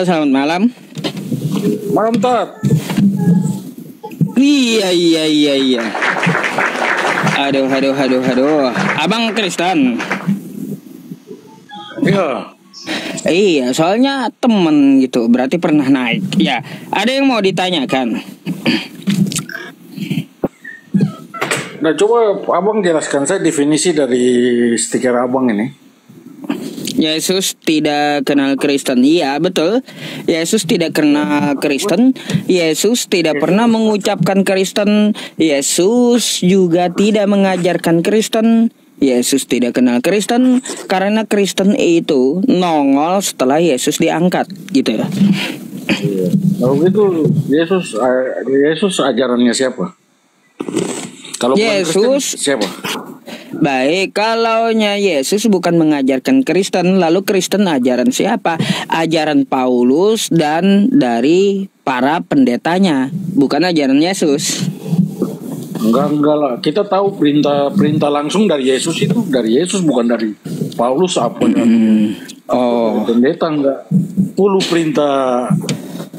selamat malam. Malam Tat. Iya. Aduh. Abang Kristen. Iya. Iya, soalnya temen gitu, berarti pernah naik. Ya, ada yang mau ditanyakan? Nah, coba abang jelaskan saya definisi dari stiker abang ini. Yesus tidak kenal Kristen. Iya, betul. Yesus tidak kenal Kristen. Yesus tidak pernah mengucapkan Kristen. Yesus juga tidak mengajarkan Kristen. Yesus tidak kenal Kristen karena Kristen itu nongol setelah Yesus diangkat, gitu ya. Iya. Kalau gitu Yesus ajarannya siapa? Kalau Yesus siapa? Baik, kalaunya Yesus bukan mengajarkan Kristen, lalu Kristen ajaran siapa? Ajaran Paulus dan dari para pendetanya, bukan ajaran Yesus. Enggak lah. Kita tahu perintah langsung dari Yesus itu dari Yesus, bukan dari Paulus apa ya. Pendeta enggak. 10 perintah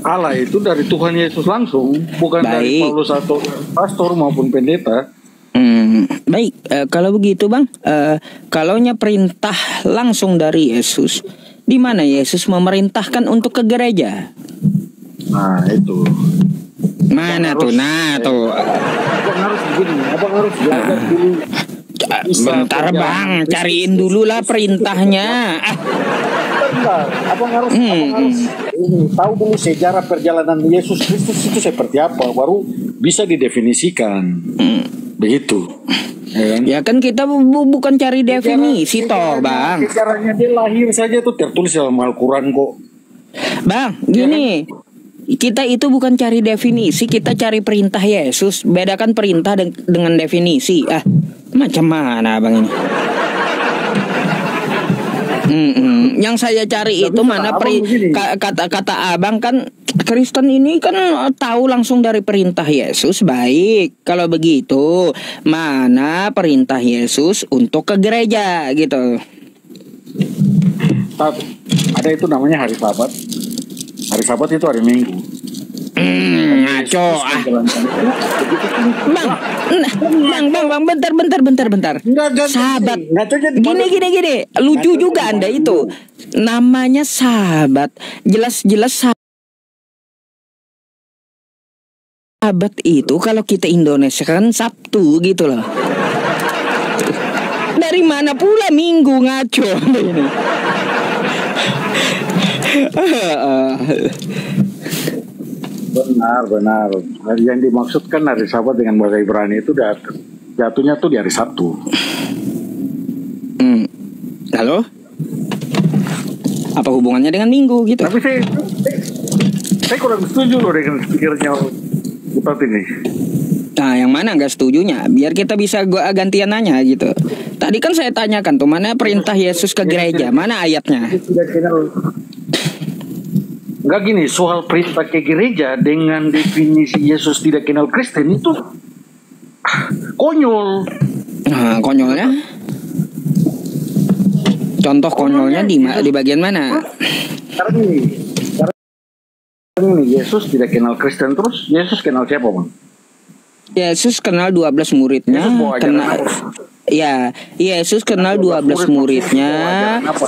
Allah itu dari Tuhan Yesus langsung, bukan dari Paulus atau pastor maupun pendeta. Baik, kalau begitu Bang, kalaunya perintah langsung dari Yesus, di mana Yesus memerintahkan untuk ke gereja? Nah itu. Mana tuh? Abang harus begini, abang harus belajar dulu. Bentar Bang, cariin dulu lah perintahnya. Abang harus tahu dulu sejarah perjalanan Yesus Kristus itu seperti apa, baru bisa didefinisikan. Begitu. Ya kan kita bukan cari definisi toh Bang. Sejarahnya dia lahir saja tuh tertulis dalam Al-Quran kok. Bang, gini. Kita itu bukan cari definisi, kita cari perintah Yesus. Bedakan perintah dengan definisi. Macam mana Bang ini? Yang saya cari itu mana kata abang kan Kristen ini kan tahu langsung dari perintah Yesus. Baik, kalau begitu mana perintah Yesus untuk ke gereja gitu? Ada itu namanya hari Sabat. Hari Sabat itu hari Minggu. Ngaco Bang, bentar. Sabat. Gini. Lucu juga Anda itu. Namanya Sabat. Jelas Sabat itu kalau kita Indonesia kan Sabtu gitu loh. Dari mana pula Minggu, ngaco ini. Benar. Yang dimaksudkan hari Sabat dengan bahasa Ibrani itu jatuhnya tuh di hari Sabtu. Halo? Apa hubungannya dengan Minggu gitu? Tapi saya kurang setuju loh dengan pikirnya Ustaz ini. Nah, yang mana nggak setujunya? Biar kita bisa gantian nanya gitu. Tadi kan saya tanyakan tuh mana perintah Yesus ke gereja, mana ayatnya? Enggak gini, soal perintah ke gereja dengan definisi Yesus tidak kenal Kristen itu konyol. Nah, konyolnya? Contoh konyolnya di bagian mana? Sekarang ini Yesus tidak kenal Kristen, terus Yesus kenal siapa Bang? Yesus kenal 12 muridnya. Yesus kenal 12 muridnya.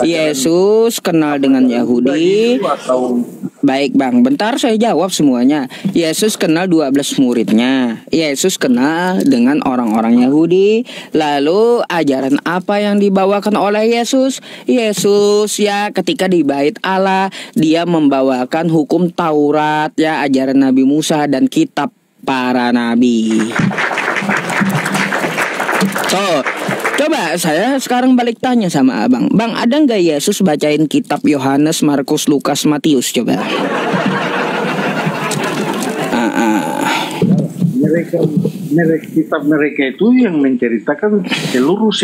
Yesus kenal dengan Yahudi. Baik Bang, bentar saya jawab semuanya. Yesus kenal 12 muridnya. Yesus kenal dengan orang-orang Yahudi. Lalu ajaran apa yang dibawakan oleh Yesus? Yesus ya ketika di bait Allah, dia membawakan hukum Taurat ya, ajaran Nabi Musa dan kitab para nabi. Coba saya sekarang balik tanya sama abang. Bang, ada nggak Yesus bacain kitab Yohanes, Markus, Lukas, Matius? Coba. Kitab mereka itu yang menceritakan seluruh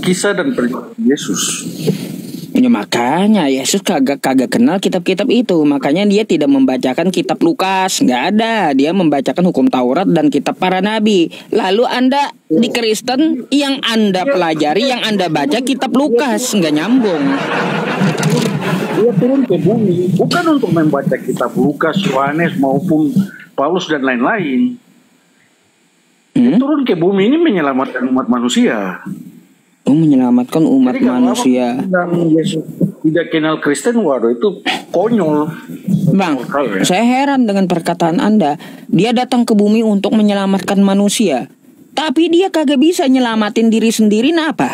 kisah dan perjalanan Yesus. Ya makanya Yesus kagak kenal kitab-kitab itu. Makanya dia tidak membacakan kitab Lukas. Nggak ada. Dia membacakan hukum Taurat dan kitab para nabi. Lalu Anda di Kristen yang Anda pelajari, yang Anda baca kitab Lukas. Nggak nyambung. Dia turun ke bumi bukan untuk membaca kitab Lukas, Yohanes maupun Paulus dan lain-lain. Dia turun ke bumi ini menyelamatkan umat manusia. Menyelamatkan umat Jadi kalau manusia. Dan Yesus tidak kenal Kristen, waduh itu konyol. Bang, saya heran dengan perkataan Anda. Dia datang ke bumi untuk menyelamatkan manusia, tapi dia kagak bisa nyelamatin diri sendiri, apa?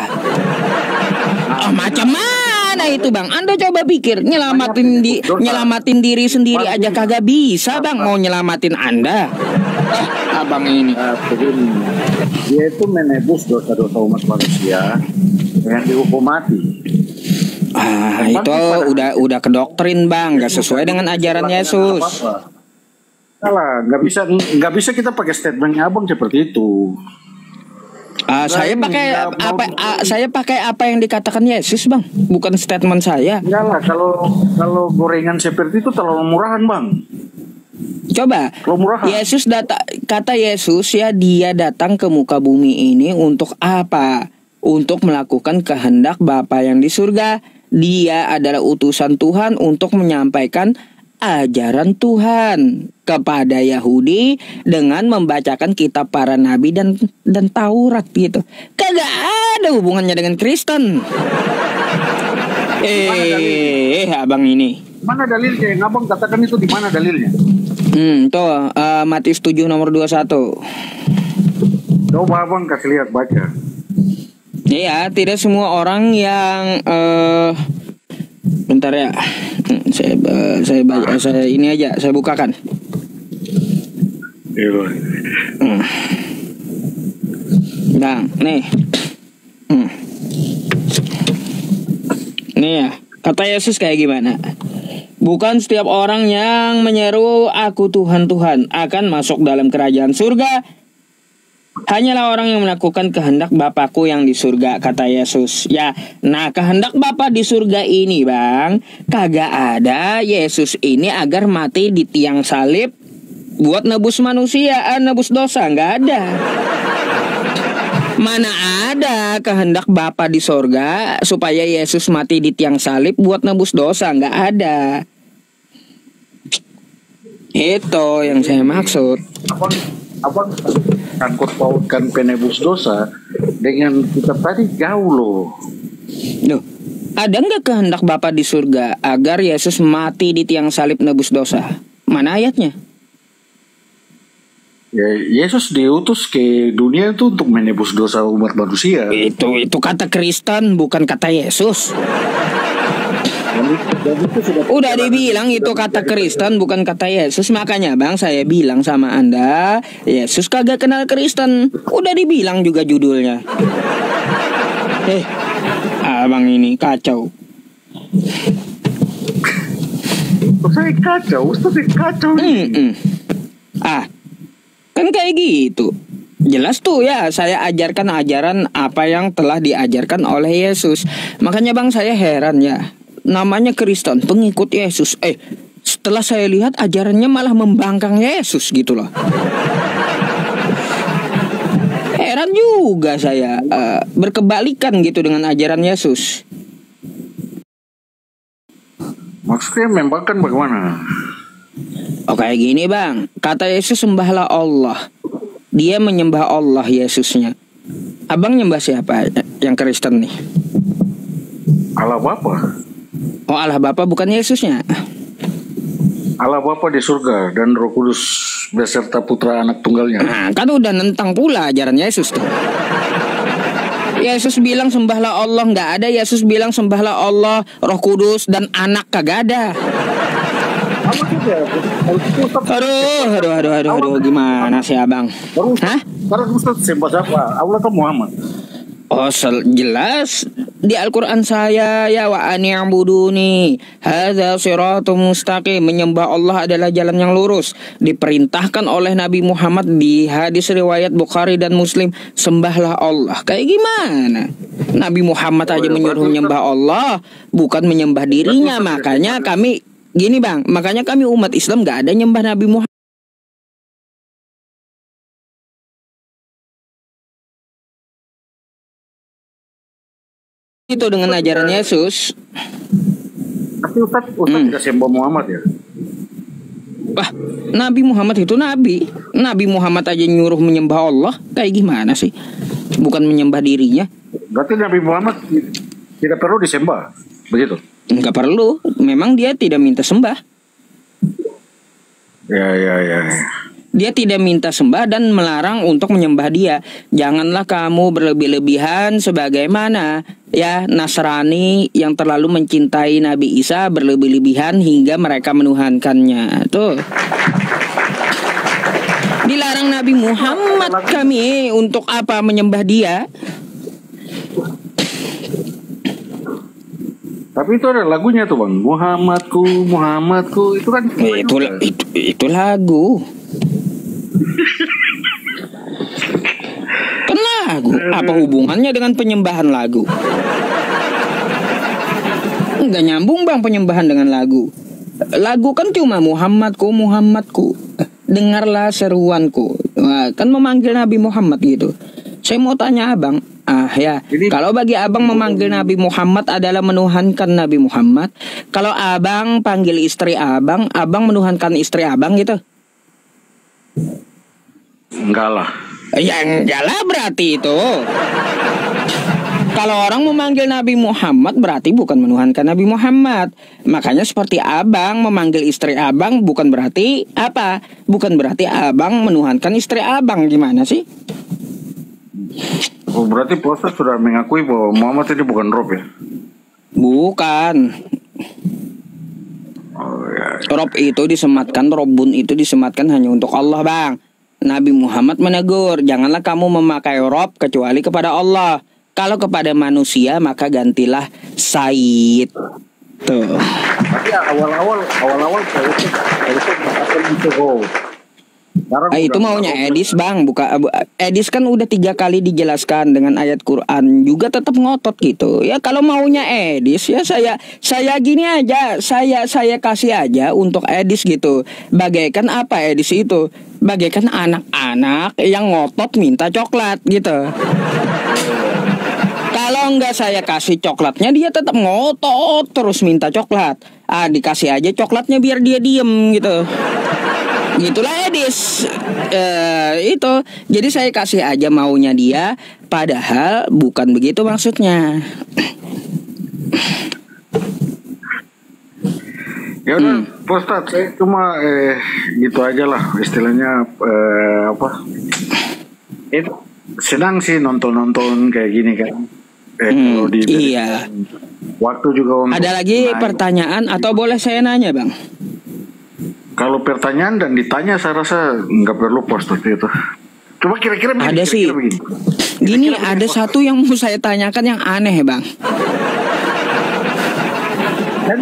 Macam mana itu, Bang? Anda coba pikir, nyelamatin diri sendiri aja kagak bisa, Bang. Mau nyelamatin Anda? Abang ini. Begini, dia itu menebus dosa-dosa umat manusia dengan dihukum mati. Itu udah ke doktrin, Bang, nggak sesuai dengan ajaran Yesus. Salah, nggak bisa kita pakai statementnya Abang seperti itu. Saya pakai apa yang dikatakan Yesus, Bang, bukan statement saya. Enggak lah, kalau gorengan seperti itu terlalu murahan, Bang. Coba, kata Yesus ya, dia datang ke muka bumi ini untuk apa? Untuk melakukan kehendak Bapa yang di surga. Dia adalah utusan Tuhan untuk menyampaikan ajaran Tuhan kepada Yahudi dengan membacakan kitab para nabi dan Taurat gitu. Kagak ada hubungannya dengan Kristen. Abang ini. Mana dalilnya? Yang Abang katakan itu di mana dalilnya? Tuh Matius 7 nomor 21. Coba Abang kasih lihat, baca. Iya, tidak semua orang yang bentar ya. Saya baca, saya bukakan. Nah, nih. Nih ya, kata Yesus kayak gimana? Bukan setiap orang yang menyeru aku Tuhan Tuhan akan masuk dalam kerajaan surga. Hanyalah orang yang melakukan kehendak Bapakku yang di surga, kata Yesus. Ya, nah kehendak Bapa di surga ini, Bang, kagak ada Yesus ini agar mati di tiang salib buat nebus manusia, nebus dosa, nggak ada. Mana ada kehendak Bapa di surga supaya Yesus mati di tiang salib buat nebus dosa, nggak ada. Itu yang saya maksud. Abang sangkut pautkan penebus dosa dengan kitab tadi jauh loh. Loh, ada nggak kehendak Bapa di surga agar Yesus mati di tiang salib nebus dosa? Mana ayatnya? Ya, Yesus diutus ke dunia itu untuk menebus dosa umat manusia. Itu kata Kristen, bukan kata Yesus. Udah dibilang itu kata Kristen bukan kata Yesus. Makanya Bang, saya bilang sama Anda, Yesus kagak kenal Kristen. Udah dibilang juga judulnya. Abang ini kacau. Saya kacau. Kan kayak gitu. Jelas tuh ya, saya ajarkan ajaran apa yang telah diajarkan oleh Yesus. Makanya Bang, saya heran ya. Namanya Kristen, pengikut Yesus. Setelah saya lihat ajarannya malah membangkang Yesus gitu loh. Heran juga saya, berkebalikan gitu dengan ajaran Yesus. Maksudnya membangkang bagaimana? Kayak gini Bang, kata Yesus sembahlah Allah. Dia menyembah Allah Yesusnya. Abang nyembah siapa yang Kristen nih? Allah Bapa. Allah Bapa bukan Yesusnya. Allah Bapa di surga dan Roh Kudus beserta Putra Anak Tunggalnya. Nah, kan udah nentang pula ajaran Yesus tuh. Yesus bilang sembahlah Allah, nggak ada. Yesus bilang sembahlah Allah, Roh Kudus dan Anak, kagak ada. Aduh, gimana sih Abang? Hah? Sekarang Ustaz sembah siapa? Allah atau Muhammad? Jelas di Al-Quran saya ya wa ani'buduni hadza shiratum mustaqim, menyembah Allah adalah jalan yang lurus. Diperintahkan oleh Nabi Muhammad di hadis riwayat Bukhari dan Muslim, sembahlah Allah. Kayak gimana? Nabi Muhammad aja menyuruh menyembah Allah, bukan menyembah dirinya. Makanya kami gini Bang, makanya kami umat Islam gak ada nyembah Nabi Muhammad. Itu dengan ajaran Yesus. berarti Ustaz tidak sembah Muhammad ya? Wah, Nabi Muhammad itu nabi. Nabi Muhammad aja nyuruh menyembah Allah. Kayak gimana sih? Bukan menyembah dirinya. Berarti Nabi Muhammad tidak perlu disembah, begitu? Enggak perlu. Memang dia tidak minta sembah. Ya. Dia tidak minta sembah dan melarang untuk menyembah dia. Janganlah kamu berlebih-lebihan sebagaimana ya Nasrani yang terlalu mencintai Nabi Isa berlebih-lebihan hingga mereka menuhankannya. Tuh. Dilarang Nabi Muhammad kami untuk apa menyembah dia. Tapi itu ada lagunya tuh Bang. Muhammadku itu kan itu lagu. Kan lagu. Apa hubungannya dengan penyembahan lagu? Enggak nyambung Bang penyembahan dengan lagu. Lagu kan cuma Muhammadku. Dengarlah seruanku. Nah, kan memanggil Nabi Muhammad gitu. Saya mau tanya Abang. Kalau bagi Abang memanggil Nabi Muhammad adalah menuhankan Nabi Muhammad. Kalau Abang panggil istri Abang menuhankan istri Abang gitu? Enggak lah. Ya enggak lah berarti itu. Kalau orang memanggil Nabi Muhammad berarti bukan menuhankan Nabi Muhammad. Makanya seperti Abang memanggil istri Abang bukan berarti apa? Bukan berarti Abang menuhankan istri Abang. Gimana sih? Oh, berarti Pak Ustadz sudah mengakui bahwa Muhammad ini bukan Rob ya? Bukan. Oh, ya. Rob itu disematkan, Robun itu disematkan hanya untuk Allah Bang. Nabi Muhammad menegur, janganlah kamu memakai Rob kecuali kepada Allah. Kalau kepada manusia maka gantilah Said. Tuh. Tapi awal-awal saya itu itu maunya Edis Bang, Edis kan udah 3 kali dijelaskan dengan ayat Quran juga tetap ngotot gitu. Ya kalau maunya Edis ya saya gini aja, saya kasih aja untuk Edis gitu. Bagaikan apa Edis itu? Bagaikan anak-anak yang ngotot minta coklat gitu. Kalau enggak saya kasih coklatnya dia tetap ngotot terus minta coklat. Dikasih aja coklatnya biar dia diem gitu. Gitulah Edis. Itu. Jadi saya kasih aja maunya dia, padahal bukan begitu maksudnya. Ya udah, Pak Ustadz, saya cuma gitu aja lah istilahnya senang sih nonton kayak gini kan. Kalau iya. Waktu juga untuk ada lagi pertanyaan atau boleh saya nanya Bang? Kalau pertanyaan dan ditanya saya rasa nggak perlu post itu. Coba kira-kira ada sih. Gini ada satu yang mau saya tanyakan yang aneh Bang.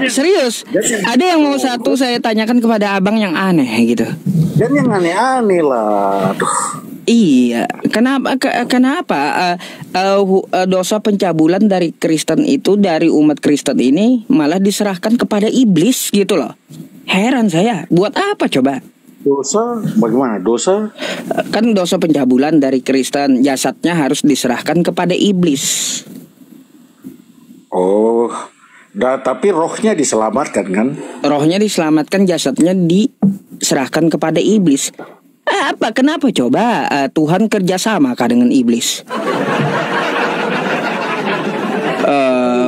Serius, ada yang mau satu saya tanyakan kepada Abang yang aneh gitu. Dan yang aneh-aneh lah. Aduh. Iya, kenapa dosa pencabulan dari Kristen itu, dari umat Kristen ini malah diserahkan kepada iblis gitu loh. Heran saya, buat apa coba? Dosa bagaimana? Dosa? Kan dosa pencabulan dari Kristen, jasadnya harus diserahkan kepada iblis. Oh, tapi rohnya diselamatkan kan? Rohnya diselamatkan, jasadnya diserahkan kepada iblis. Kenapa coba Tuhan kerjasama dengan iblis?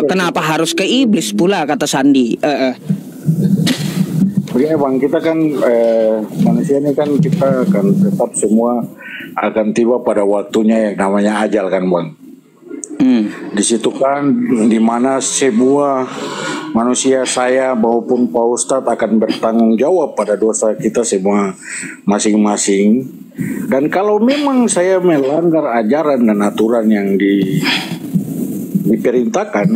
Kenapa harus ke iblis pula kata Sandi? Begini Bang, kita kan manusia ini kan kita akan tetap semua akan tiba pada waktunya yang namanya ajal kan Bang. Di situ kan dimana sebuah manusia saya maupun Pak Ustadz akan bertanggung jawab pada dosa kita semua masing-masing. Dan kalau memang saya melanggar ajaran dan aturan yang diperintahkan,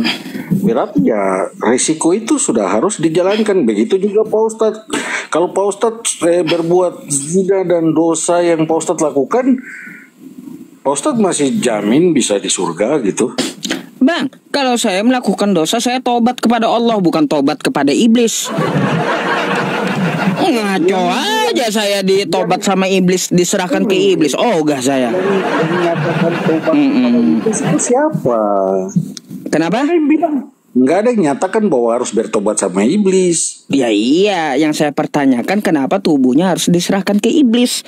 berarti ya risiko itu sudah harus dijalankan. Begitu juga Pak Ustadz. Kalau Pak Ustadz berbuat zina dan dosa yang Pak Ustadz lakukan, Pak Ustadz masih jamin bisa di surga gitu. Bang, kalau saya melakukan dosa, saya tobat kepada Allah, bukan tobat kepada iblis. Ngaco aja saya ditobat sama iblis, diserahkan ke iblis. Ogah saya. Itu siapa? Kenapa? nggak ada yang nyatakan bahwa harus bertobat sama iblis. Ya iya, yang saya pertanyakan kenapa tubuhnya harus diserahkan ke iblis?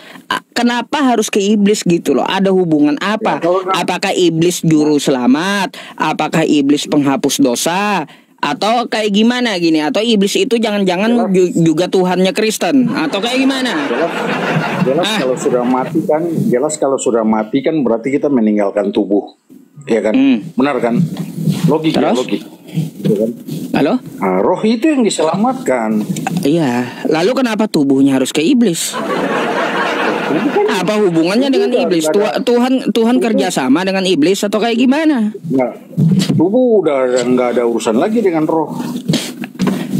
Kenapa harus ke iblis gitu loh? Ada hubungan apa? Apakah iblis juru selamat? Apakah iblis penghapus dosa? Atau kayak gimana gini? Atau iblis itu jangan-jangan juga Tuhannya Kristen? Atau kayak gimana? Jelas kalau sudah mati kan, berarti kita meninggalkan tubuh, ya kan? Benar kan? Logika. Ya kan? Halo? Nah, roh itu yang diselamatkan. Iya. Lalu kenapa tubuhnya harus ke iblis? Apa hubungannya dengan iblis? Tuhan kerjasama dengan iblis atau kayak gimana? Nah, tubuh udah nggak ada urusan lagi dengan roh.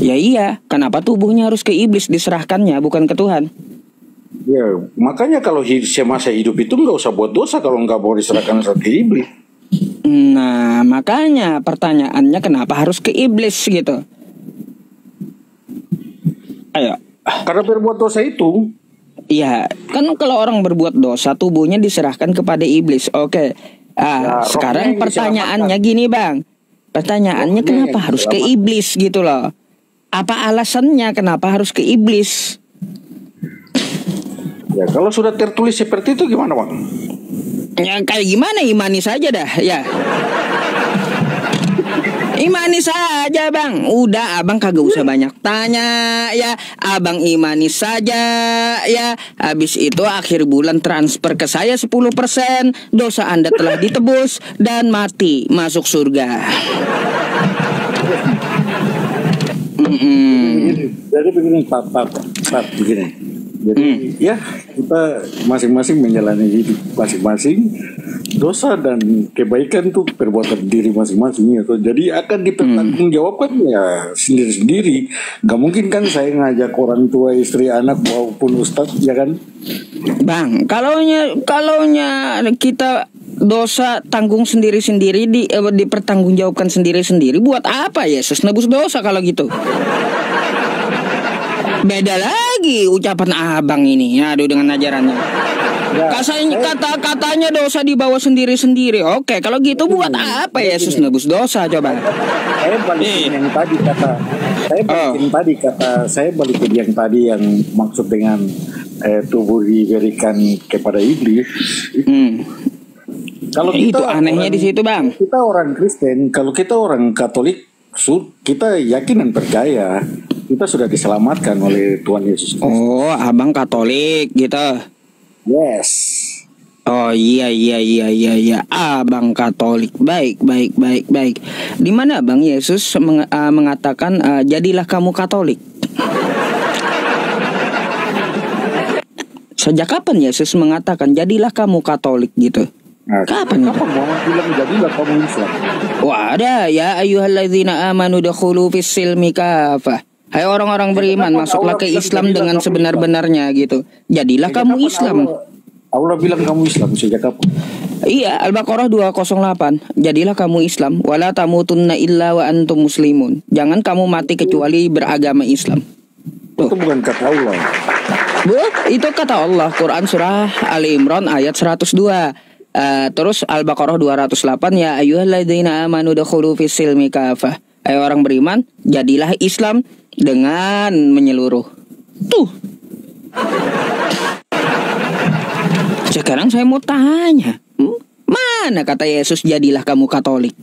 Ya iya. Kenapa tubuhnya harus ke iblis diserahkannya bukan ke Tuhan? Ya makanya kalau semasa hidup itu nggak usah buat dosa kalau nggak mau diserahkan ke iblis. Nah, makanya pertanyaannya kenapa harus ke iblis gitu? Ayo. Karena berbuat dosa itu. Iya, kan kalau orang berbuat dosa tubuhnya diserahkan kepada iblis. Oke. Sekarang pertanyaannya gini, Bang. Pertanyaannya kenapa harus ke iblis gitu loh? Apa alasannya kenapa harus ke iblis? Ya, kalau sudah tertulis seperti itu gimana, Bang? Ya kayak gimana, imani saja dah ya. Imani saja Bang. Udah Abang kagak usah banyak tanya ya. Abang imani saja ya. Habis itu akhir bulan transfer ke saya 10%. Dosa Anda telah ditebus dan mati masuk surga. Jadi begini Pak begini. Jadi ya kita masing-masing menjalani hidup masing-masing, dosa dan kebaikan tuh perbuatan diri masing-masing ya. Jadi akan dipertanggungjawabkan ya sendiri-sendiri. Gak mungkin kan saya ngajak orang tua, istri, anak maupun ustadz ya kan. Bang, kalaunya kita dosa tanggung sendiri-sendiri dipertanggungjawabkan sendiri-sendiri, buat apa Yesus nebus dosa kalau gitu? Beda lagi ucapan Abang ini. Aduh dengan ajarannya. Katanya dosa dibawa sendiri-sendiri. Oke, kalau gitu buat apa Yesus nebus dosa coba? Saya balikin yang tadi kata. Saya balikin yang tadi yang maksud dengan tubuh diberikan kepada iblis. Kalau itu anehnya di situ Bang. Kita orang Kristen, kalau kita orang Katolik, kita yakin dan percaya kita sudah diselamatkan oleh Tuhan Yesus Kristus. Oh, Abang Katolik gitu. Yes. Oh iya. Abang Katolik. Baik. Di mana Bang Yesus mengatakan jadilah kamu Katolik? Sejak kapan Yesus mengatakan jadilah kamu Katolik gitu? Nah, kapan mau bilang jadilah kamu Islam? Wah ada ya ayyuhalladzina amanu dakhulu fis silmi kafah. Hai orang-orang beriman, masuklah ke Islam dengan sebenar-benarnya gitu. Jadilah kamu Islam. Allah bilang kamu Islam sejak kapan? Iya, Al-Baqarah 208. Jadilah kamu Islam, wala tamutunna illa wa antum muslimun. Jangan kamu mati kecuali beragama Islam. Tuh. Itu bukan kata Allah. Itu kata Allah. Quran surah Ali Imran ayat 102. Terus Al-Baqarah 208 ya ayyuhalladzina amanu dakhulu fis silmi kafah. Hai orang beriman, jadilah Islam dengan menyeluruh. Tuh. Sekarang saya mau tanya, mana kata Yesus jadilah kamu Katolik?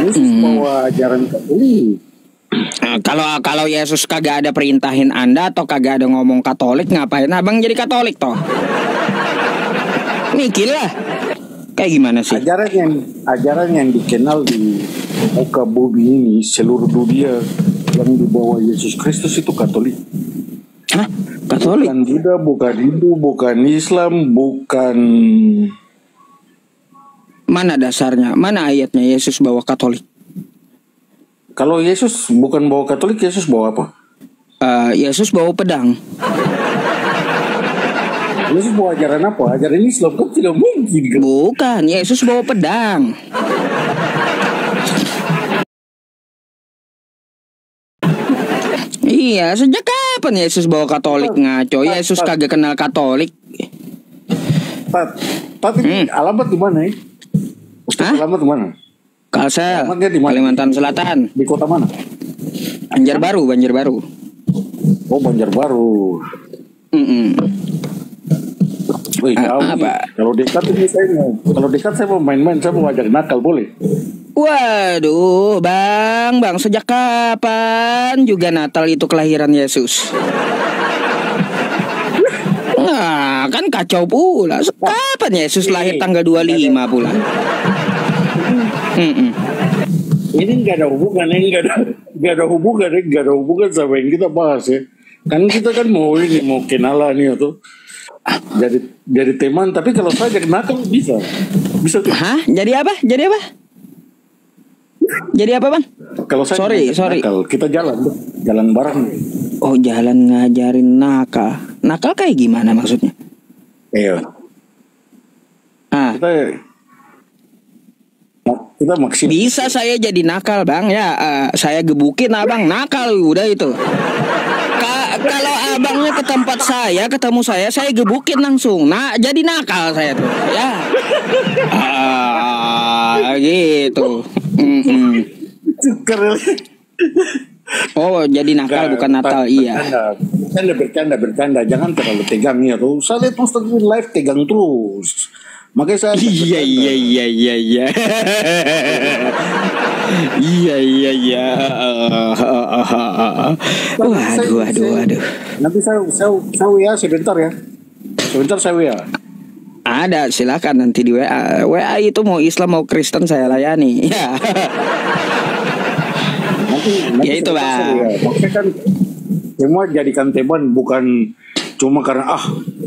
Yesus bawa ajaran Katolik. Kalau Yesus kagak ada perintahin Anda atau kagak ada ngomong Katolik, ngapain Abang jadi Katolik toh? Mikirlah. Kayak gimana sih? Ajaran yang dikenal di muka bumi ini seluruh dunia yang dibawa Yesus Kristus itu Katolik. Hah? Katolik? Bukan Buddha, bukan Hindu, bukan Islam, bukan. Mana dasarnya? Mana ayatnya Yesus bawa Katolik? Kalau Yesus bukan bawa Katolik, Yesus bawa apa? Yesus bawa pedang. Yesus bawa ajaran apa? Ajaran Islam kan tidak mungkin kan? Bukan, Yesus bawa pedang. Iya, sejak kapan Yesus bawa Katolik? Ngaco, Yesus kagak kenal Katolik. Tapi alamat di mana ya? Alamat di mana? Kalsel, Alamatnya di mana? Kalimantan Selatan. Di kota mana? Banjarbaru, Banjarbaru. Oh, Banjarbaru. Wih, jauh nih. Apa? Kalau dekat ini saya mau main-main, saya mau ajak nakal boleh? Waduh, bang, sejak kapan juga Natal itu kelahiran Yesus? Nah, kan kacau pula. Kapan Yesus lahir tanggal 25 pula? Ini nggak ada hubungan, nggak ada hubungan sama yang kita bahas ya. Kan kita kan mau kenalan ya tuh. Jadi teman, tapi kalau saya jadi nakal bisa tuh. Hah? Jadi apa? Jadi apa, bang? Kalau saya sorry. nakal, kita jalan bareng. Oh, jalan ngajarin nakal. Nakal kayak gimana maksudnya? Iya. Kita maksimal. Bisa saya jadi nakal, bang ya. Saya gebukin abang nakal udah itu. Kalau abangnya ke tempat saya, ketemu saya gebukin langsung. Nah, jadi nakal saya tuh. Ya. Gitu. Oh, jadi nakal bukan Natal, iya. Bercanda. Jangan terlalu tegang ya tuh. Saya lihat Ustaz live tegang terus. Makanya saya Iya. Iya. Waduh. Nanti saya WA sebentar ya. Sebentar saya WA. Ada, silakan nanti di WA. WA itu mau Islam mau Kristen saya layani. Ya. Nanti ya itu, bang. Maksudnya kan semua jadikan teman bukan cuma karena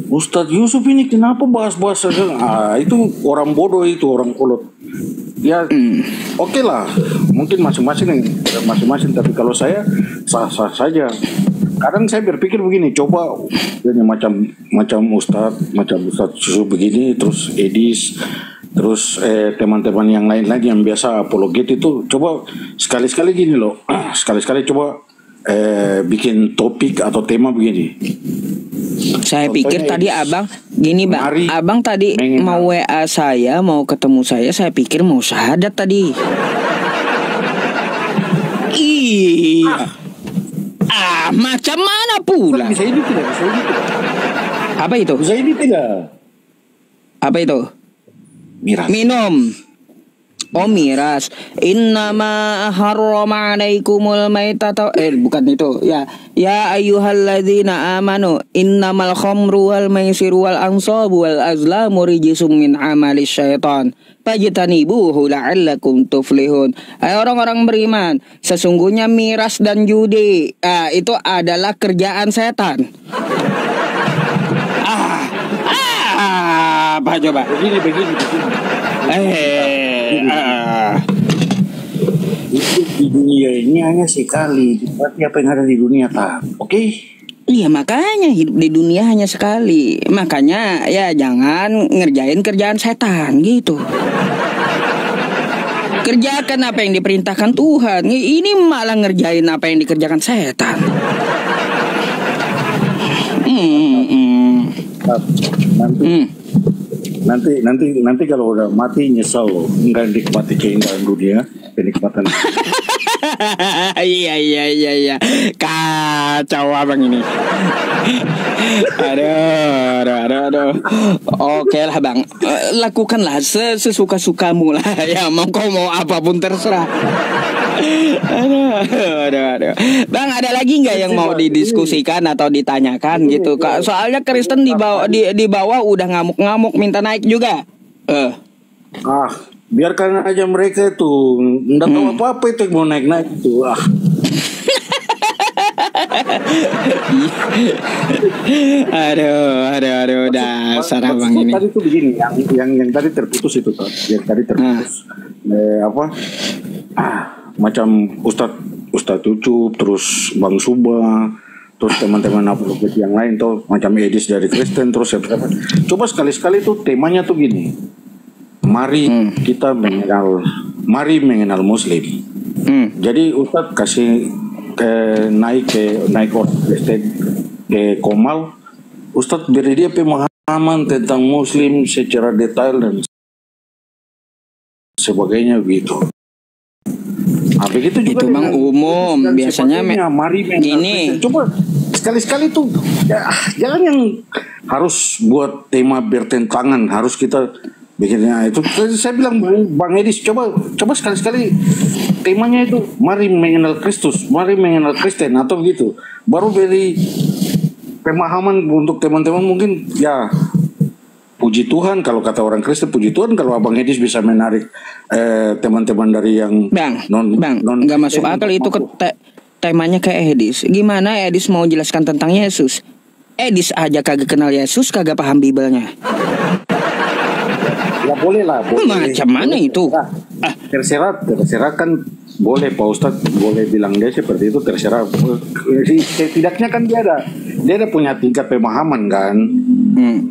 Ustadz Yusuf ini kenapa bahas-bahas itu orang bodoh, itu orang kolot. Ya oke lah, mungkin masing-masing tapi kalau saya sah-sah saja. Kadang saya berpikir begini, coba ini macam Ustadz Yusuf begini, terus Edis, terus teman-teman yang lain lagi yang biasa apologet itu, coba sekali-sekali gini loh, sekali-sekali coba bikin topik atau tema begini. Saya pikir tadi abang gini, bang. Abang tadi mau WA saya, mau ketemu saya pikir mau syahadat tadi. Iya. Macam mana pula? Bisa ini tidak. Apa itu? Bisa ini tidak. Apa itu? Miras. Minum. Oh, miras. Innama harrama alaikumul maitata. Bukan itu. Ya ayyuhalladzina amanu innamal khamru wal maisiru wal ansabu wal azlamu rijsum min amalis syaitan fajtanibuhu la'allakum tuflihun. Hai orang-orang beriman, sesungguhnya miras dan judi itu adalah kerjaan setan. Apa coba? Begini. Di dunia ini hanya sekali. Berarti apa yang ada di dunia tak? Oke? Iya, makanya hidup di dunia hanya sekali. Makanya ya jangan ngerjain kerjaan setan gitu. Kerjakan apa yang diperintahkan Tuhan. Ini malah ngerjain apa yang dikerjakan setan. Nanti kalau udah mati nyesel loh, nggak nikmati keindahan dunia, kenikmatan. Iya. Kacau abang ini. Aduh. Oke lah, bang. Lakukanlah sesuka-sukamu lah. Ya, kau mau apapun terserah. Aduh. Bang, ada lagi nggak yang mau didiskusikan atau ditanyakan gitu? Soalnya Kristen di bawah udah ngamuk-ngamuk minta naik juga. Biarkan aja mereka itu, nggak tahu apa-apa itu mau naik itu. Aduh, dasar abang ini. Tadi itu begini, yang tadi terputus itu kan, macam Ustadz Ucup, terus Bang Suba, terus teman-teman apologet yang lain tuh, macam Edis dari Kristen, terus siapa. Coba sekali-sekali tuh temanya tuh gini, mari kita mengenal Muslim. Jadi Ustadz kasih naik orang Kristen ke Komal, Ustadz beri dia pemahaman tentang Muslim secara detail dan sebagainya gitu. Nah, begitu juga itu bang umum biasanya mari gini. Coba sekali-sekali tuh ya, jangan yang harus buat tema bertentangan, harus kita bikinnya itu. Saya bilang Bang Edis, coba sekali-sekali temanya itu mari mengenal Kristus, mari mengenal Kristen atau gitu. Baru beri pemahaman untuk teman-teman mungkin ya. Puji Tuhan kalau kata orang Kristen, puji Tuhan kalau Abang Edis bisa menarik teman-teman dari yang Bang, nggak masuk akal itu temanya kayak Edis. Gimana Edis mau jelaskan tentang Yesus? Edis aja kagak kenal Yesus, kagak paham Bibelnya. Ya boleh lah. Macam mana itu? Terserah kan boleh Pak Ustadz, boleh bilang dia seperti itu, terserah. Setidaknya kan dia ada punya tingkat pemahaman kan.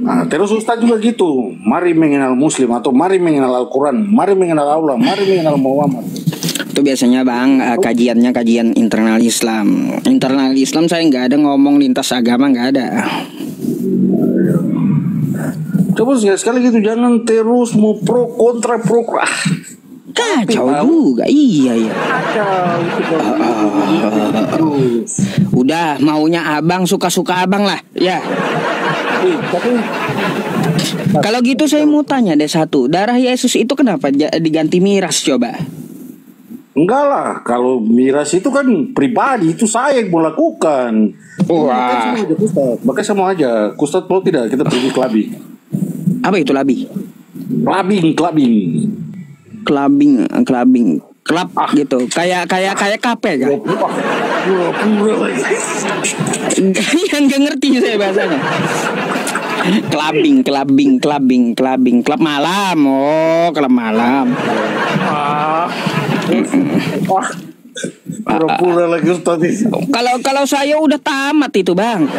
Nah, terus Ustadz juga gitu. Mari mengenal Muslim atau mari mengenal Al-Quran, mari mengenal Allah, mari mengenal Muhammad. Itu biasanya bang kajiannya kajian internal Islam. Internal Islam saya nggak ada ngomong lintas agama, nggak ada. Coba sekali gitu, jangan terus mau pro kontra. Kacau juga, iya. Udah maunya abang, suka-suka abang lah, ya. Kalau gitu saya mau tanya deh satu, darah Yesus itu kenapa diganti miras coba? Enggak lah, kalau miras itu kan pribadi, itu saya yang mau lakukan. Wah. Makanya sama aja, Ustadz mau tidak kita pergi clubbing. Apa itu labi? Clubbing, klub gitu. Kayak kafe kan? Yang nggak ngerti saya bahasanya. Clubbing, klub malam. Oh, klub malam. Pura-pura lagi Ustadz. Kalau saya udah tamat itu bang.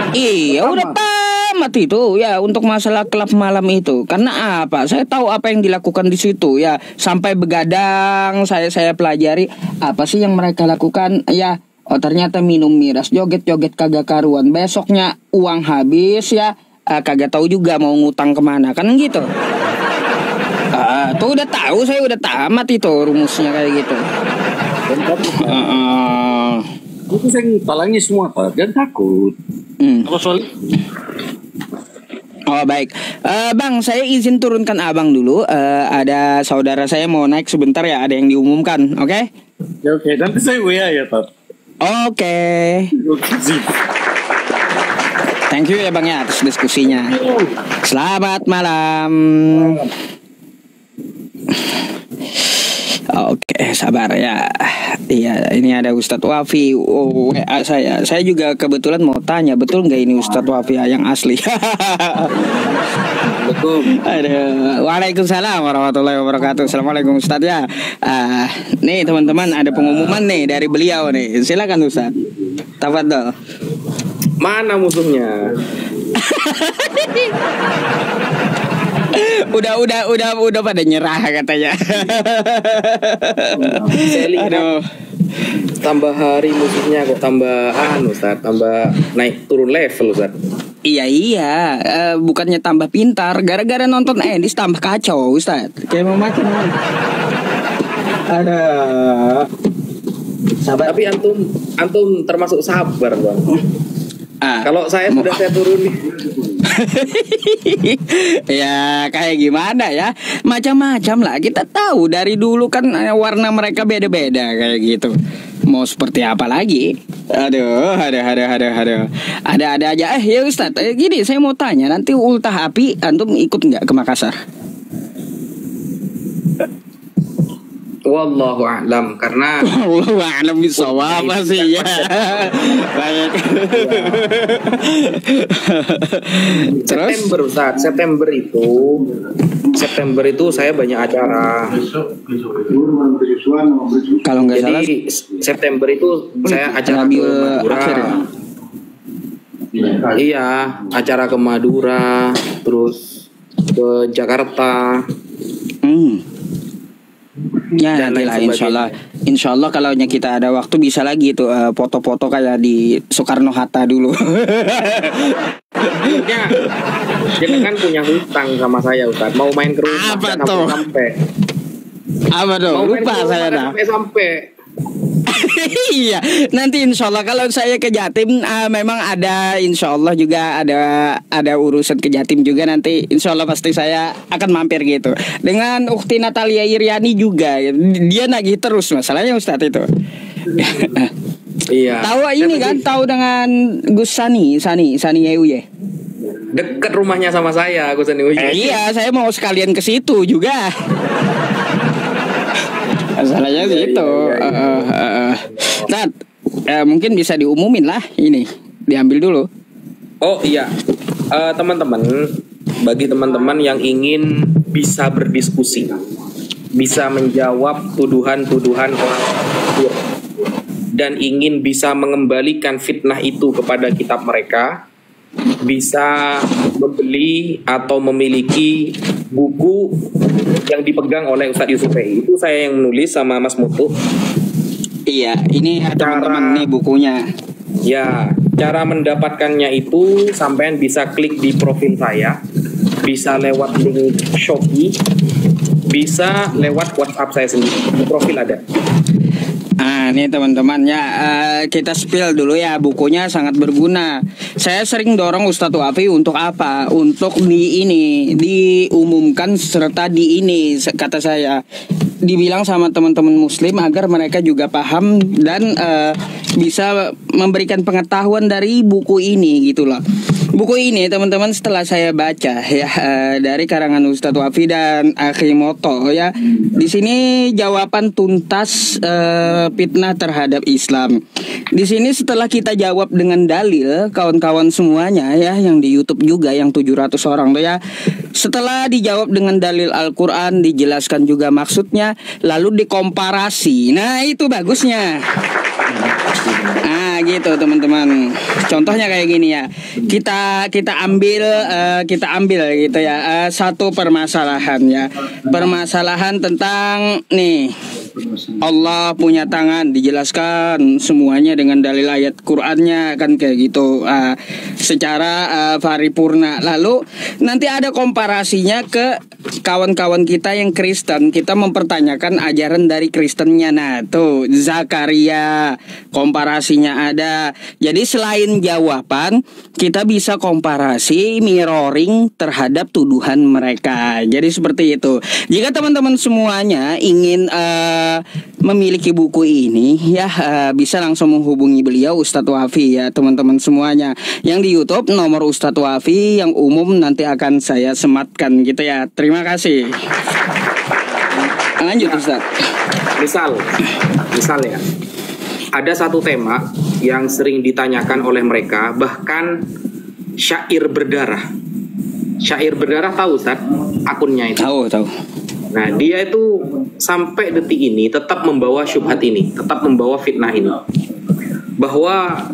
Iya udah tamat itu ya untuk masalah klub malam itu. Karena apa? Saya tahu apa yang dilakukan di situ ya. Sampai begadang saya pelajari apa sih yang mereka lakukan ya. Oh ternyata minum miras, joget-joget kagak karuan. Besoknya uang habis ya, kagak tahu juga mau ngutang kemana kan gitu. Tuh udah tahu, saya udah tamat itu rumusnya kayak gitu. Itu saya talangi semua Pak, dan takut. Apa soal? Oh baik, bang saya izin turunkan abang dulu. Ada saudara saya mau naik sebentar ya, ada yang diumumkan, oke? Okay? Oke, nanti saya WA ya Pak. Oke. Thank you ya bang ya atas diskusinya. Selamat malam. Oke, sabar ya. Iya, ini ada Ustadz Wafi. WA saya. Saya juga kebetulan mau tanya, betul nggak ini Ustadz Wafi yang asli? Betul. Waalaikumsalam warahmatullahi wabarakatuh. Assalamualaikum Ustadz ya. Nih teman-teman ada pengumuman nih dari beliau nih. Silakan Ustadz. Tafadhol. Mana musuhnya? udah pada nyerah katanya. Aduh. Tambah hari musuhnya kok tambah Ustaz, tambah naik turun level Ustaz. Iya, bukannya tambah pintar, gara-gara nonton Edis tambah kacau Ustaz. Kayak mau makin. Ada. Sabar. Tapi antum termasuk sabar Bang. Kalau saya sudah saya turun nih. Ya kayak gimana ya, macam-macam lah. Kita tahu dari dulu kan warna mereka beda-beda kayak gitu. Mau seperti apa lagi? Aduh. Ada aja. Ya Ustaz, gini saya mau tanya, nanti ultah api antum ikut nggak ke Makassar? Wallahu a'lam, karena Wallahu a'lam bisawab sih ya. Baik. September Ustaz, September itu saya banyak acara. Kalau nggak salah September itu saya acara ke Madura. Iya, acara ke Madura, terus ke Jakarta. Ya nanti lah insya Allah kalau kita ada waktu bisa lagi tuh foto-foto kayak di Soekarno Hatta dulu. Dia kan punya hutang sama saya Ustaz, mau main ke rumah apa tuh? sampai Apa tuh? Mau main Lupa ke rumah saya dah. sampai. Iya, nanti insya Allah kalau saya ke Jatim memang ada, insya Allah juga ada urusan ke Jatim juga nanti, insya Allah pasti saya akan mampir gitu. Dengan Ukti Natalia Iriani juga, dia nagih terus masalahnya Ustadz itu. Iya. Tahu ini kan, tahu dengan Gus Sani Euye. Dekat rumahnya sama saya, Gus Sani. Iya, saya mau sekalian ke situ juga. Masalahnya sih itu. Nah, mungkin bisa diumumin lah ini. Diambil dulu. Oh iya, teman-teman, bagi teman-teman yang ingin bisa berdiskusi, bisa menjawab tuduhan-tuduhan orang kafir, dan ingin bisa mengembalikan fitnah itu kepada kitab mereka, bisa membeli atau memiliki buku yang dipegang oleh Ustadz Yusuf Fei. Itu saya yang menulis sama Mas Mutu. Iya, ini teman-teman nih bukunya. Ya, cara mendapatkannya itu sampean bisa klik di profil saya, bisa lewat link Shopee, bisa lewat WhatsApp saya sendiri. Di profil ada. Ini teman-teman ya, kita spill dulu ya, bukunya sangat berguna. Saya sering dorong Ustadz Wafi untuk apa? Untuk diumumkan serta kata saya, dibilang sama teman-teman muslim agar mereka juga paham dan bisa memberikan pengetahuan dari buku ini gitu loh. Buku ini teman-teman setelah saya baca ya, dari karangan Ustadz Wafi dan Akhimoto ya. Di sini jawaban tuntas fitnah terhadap Islam. Di sini setelah kita jawab dengan dalil, kawan-kawan semuanya ya, yang di YouTube juga yang 700 orang tuh ya. Setelah dijawab dengan dalil Al-Quran, dijelaskan juga maksudnya, lalu dikomparasi. Nah itu bagusnya. Gitu teman-teman. Contohnya kayak gini ya. Kita ambil gitu ya. Satu permasalahan ya. Permasalahan tentang nih, Allah punya tangan, dijelaskan semuanya dengan dalil ayat Qur'annya kan kayak gitu, secara paripurna. Lalu nanti ada komparasinya ke kawan-kawan kita yang Kristen. Kita mempertanyakan ajaran dari Kristennya. Nah tuh Zakaria komparasinya ada. Jadi selain jawaban, kita bisa komparasi, mirroring terhadap tuduhan mereka. Jadi seperti itu. Jika teman-teman semuanya ingin memiliki buku ini ya, bisa langsung menghubungi beliau Ustadz Wafi ya teman-teman semuanya. Yang di YouTube nomor Ustadz Wafi, yang umum nanti akan saya sematkan gitu ya. Terima kasih. Lanjut Ustadz. Misal ya, ada satu tema yang sering ditanyakan oleh mereka, bahkan syair berdarah. Syair berdarah tahu Ustadz akunnya itu? Tahu. Nah dia itu sampai detik ini tetap membawa syubhat ini, tetap membawa fitnah ini, bahwa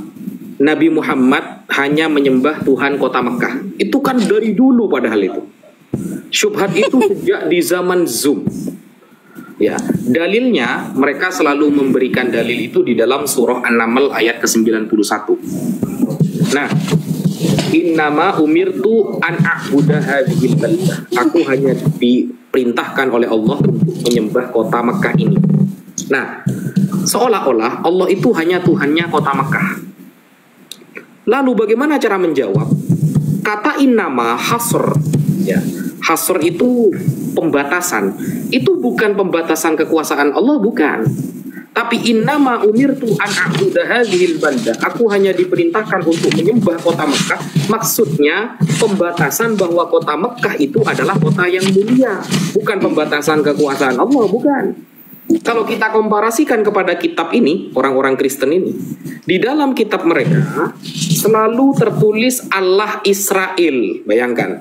Nabi Muhammad hanya menyembah Tuhan kota Mekah. Itu kan dari dulu padahal itu. Syubhat itu sejak di zaman Zoom. Ya, dalilnya mereka selalu memberikan dalil itu di dalam surah An-Naml ayat ke-91. Nah, innama umirtu an a'budu hadhil baldah. Aku hanya diperintahkan oleh Allah untuk menyembah kota Mekah ini. Nah, seolah-olah Allah itu hanya Tuhannya kota Mekah. Lalu bagaimana cara menjawab? Kata innama hasr, ya. Hasr itu pembatasan. Itu bukan pembatasan kekuasaan Allah, bukan. Tapi innama umirtu an a'budu hadhil baldah. Aku hanya diperintahkan untuk menyembah kota Mekah. Maksudnya pembatasan bahwa kota Mekah itu adalah kota yang mulia, bukan pembatasan kekuasaan Allah, bukan. Kalau kita komparasikan kepada kitab ini, orang-orang Kristen ini, di dalam kitab mereka selalu tertulis Allah Israel. Bayangkan,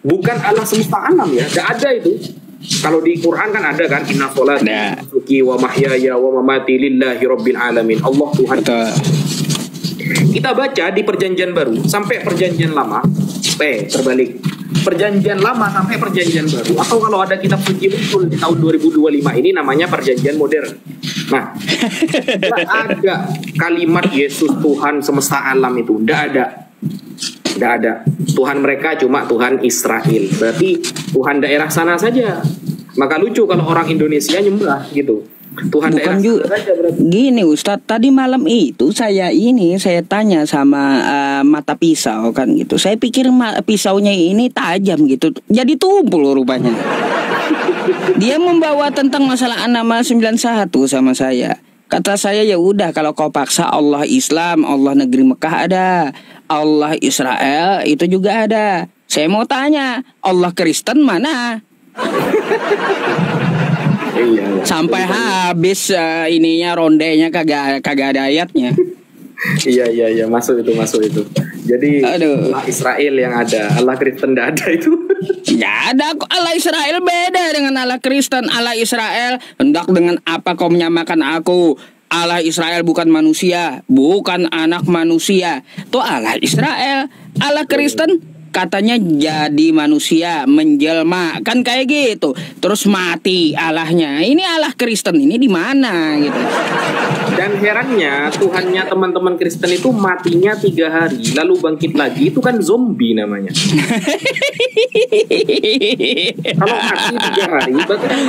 bukan Allah semesta alam ya, tidak ada itu. Kalau di Quran kan ada kan, inna sholati wa nusuki wa mahyaya wa mamati lillahi rabbil alamin. Allah Tuhan. Kita baca di Perjanjian Baru sampai Perjanjian Lama, terbalik. Perjanjian Lama sampai Perjanjian Baru, atau kalau ada kitab suci muncul di tahun 2025 ini namanya Perjanjian Modern. Nah, tidak ada kalimat Yesus Tuhan semesta alam itu, tidak ada. Tidak ada. Tuhan mereka cuma Tuhan Israel. Berarti Tuhan daerah sana saja. Maka lucu kalau orang Indonesia nyembah gitu. Tuhan daerah Bukan juga saja berarti. gini Ustadz, tadi malam itu saya tanya sama mata pisau kan gitu. Saya pikir pisaunya ini tajam gitu, jadi tumpul rupanya. Dia membawa tentang masalah nama 91 sama saya. Kata saya, ya udah kalau kau paksa, Allah Islam, Allah negeri Mekah ada, Allah Israel itu juga ada. Saya mau tanya, Allah Kristen mana? Iya. Sampai habis ininya rondenya kagak ada ayatnya. Iya, masuk itu. Jadi Aduh. Allah Israel yang ada, Allah Kristen tidak ada itu. Nggak ada kok. Allah Israel beda dengan Allah Kristen. Allah Israel, hendak dengan apa kau menyamakan aku? Allah Israel bukan manusia, bukan anak manusia. Tuh Allah Israel. Allah Kristen katanya jadi manusia, menjelma, kan kayak gitu. Terus mati Allahnya. Ini Allah Kristen ini di mana gitu. Dan herannya Tuhannya teman-teman Kristen itu matinya 3 hari, lalu bangkit lagi, itu kan zombie namanya. Kalau mati 3 hari, berarti kan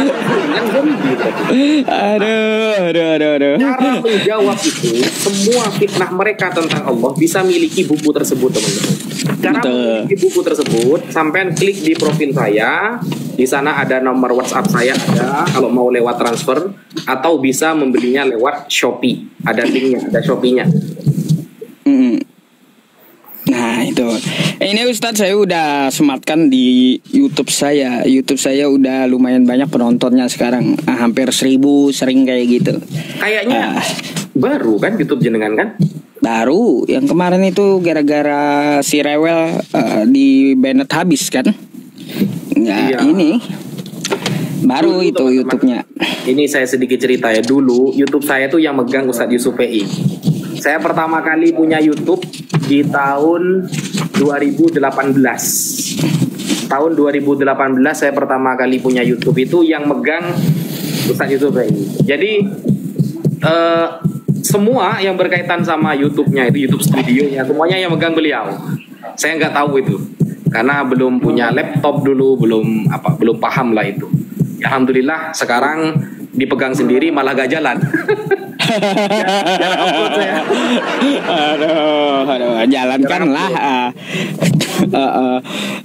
zombie berarti. Aduh. Cara menjawab itu, semua fitnah mereka tentang Allah bisa miliki buku tersebut, teman-teman. Cara memiliki buku tersebut, sampean klik di profil saya. Di sana ada nomor WhatsApp saya ada, kalau mau lewat transfer, atau bisa membelinya lewat Shopee. Ada linknya, ada Shopee-nya. Nah itu, ini Ustadz saya udah sematkan di YouTube saya. YouTube saya udah lumayan banyak penontonnya sekarang, hampir 1000 sering kayak gitu. Kayaknya baru kan YouTube jenengan kan? Baru, yang kemarin itu gara-gara si Rewel di Bennett habis kan? Nggak, Iya. ini baru Dulu, itu teman-teman, YouTube-nya. Ini saya sedikit cerita ya. Dulu YouTube saya tuh yang megang Ustadz Yusuf PI. Saya pertama kali punya YouTube di tahun 2018. Tahun 2018 saya pertama kali punya YouTube, itu yang megang Ustadz Yusuf PI. Jadi semua yang berkaitan sama YouTube-nya itu, YouTube studionya, semuanya yang megang beliau. Saya nggak tahu itu karena belum punya laptop dulu, belum paham lah itu. Alhamdulillah sekarang dipegang sendiri malah gak jalan. Aduh, jalankanlah.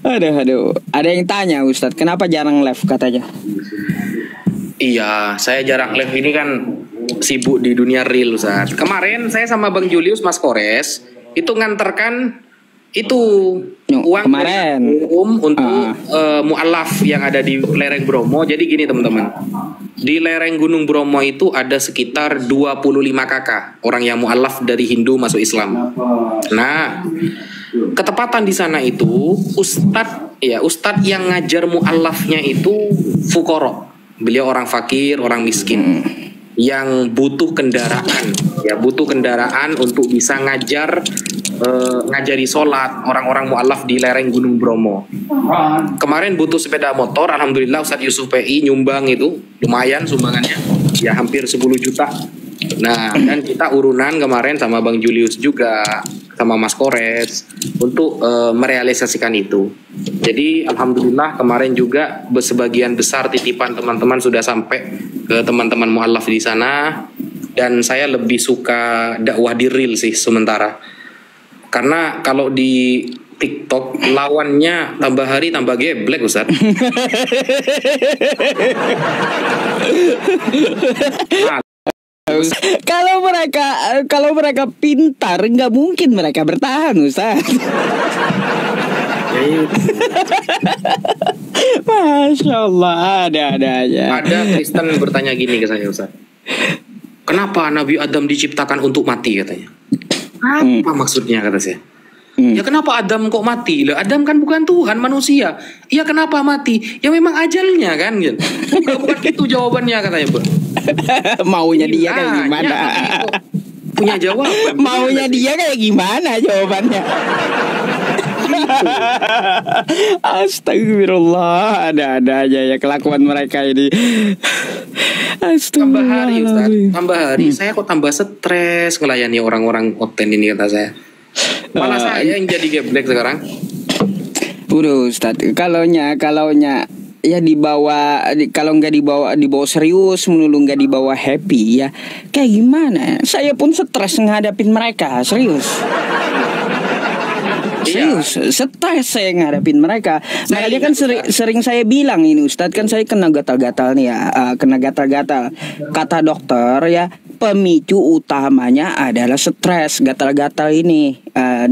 Aduh. Ada yang tanya Ustadz, kenapa jarang live katanya? Iya, saya jarang live ini kan sibuk di dunia real, Ustaz. Kemarin saya sama Bang Julius Mas Kores itu nganterkan itu uang kemarin untuk mu'alaf yang ada di lereng Bromo. Jadi gini teman-teman, di lereng Gunung Bromo itu ada sekitar 25 kakak orang yang mu'alaf dari Hindu masuk Islam. Nah, ketepatan di sana itu ustadz yang ngajar mu'alafnya itu fukoro. Beliau orang fakir, orang miskin yang butuh kendaraan untuk bisa ngajari sholat orang-orang mu'alaf di lereng Gunung Bromo. Kemarin butuh sepeda motor, alhamdulillah Ustadz Yusuf PI nyumbang itu, lumayan sumbangannya, ya hampir 10 juta. Nah, dan kita urunan kemarin sama Bang Julius juga, sama Mas Kores untuk merealisasikan itu. Jadi alhamdulillah kemarin juga sebagian besar titipan teman-teman sudah sampai ke teman-teman mu'alaf di sana. Dan saya lebih suka dakwah di real sih sementara. Karena kalau di TikTok lawannya tambah hari tambah geblek, Ustaz. Kalau mereka pintar, nggak mungkin mereka bertahan, Ustaz. Masya Allah, ada aja. Ada Kristen bertanya gini ke saya, Ustaz. Kenapa Nabi Adam diciptakan untuk mati katanya? Apa maksudnya kata saya? Ya kenapa Adam kok mati? Lah Adam kan bukan Tuhan, manusia. Ya kenapa mati? Ya memang ajalnya kan. Bukan itu jawabannya katanya, Bu. Maunya dia kayak gimana? Punya jawaban. Maunya dia kayak gimana jawabannya? Astagfirullah, ada aja ya kelakuan mereka ini. Tambah hari, Ustaz. Tambah hari, saya kok tambah stres ngelayani orang-orang konten ini kata saya. Malah saya yang jadi geblek sekarang. Udah Ustaz, kalaunya ya kalau nggak dibawa serius, melulu nggak dibawa happy ya. Kayak gimana? Saya pun stres ngadapin mereka, serius. Serius, stres saya ngadapin mereka. Makanya kan sering saya bilang ini Ustadz, kan saya kena gatal-gatal nih ya, kena gatal-gatal. Kata dokter ya, pemicu utamanya adalah stres. Gatal-gatal ini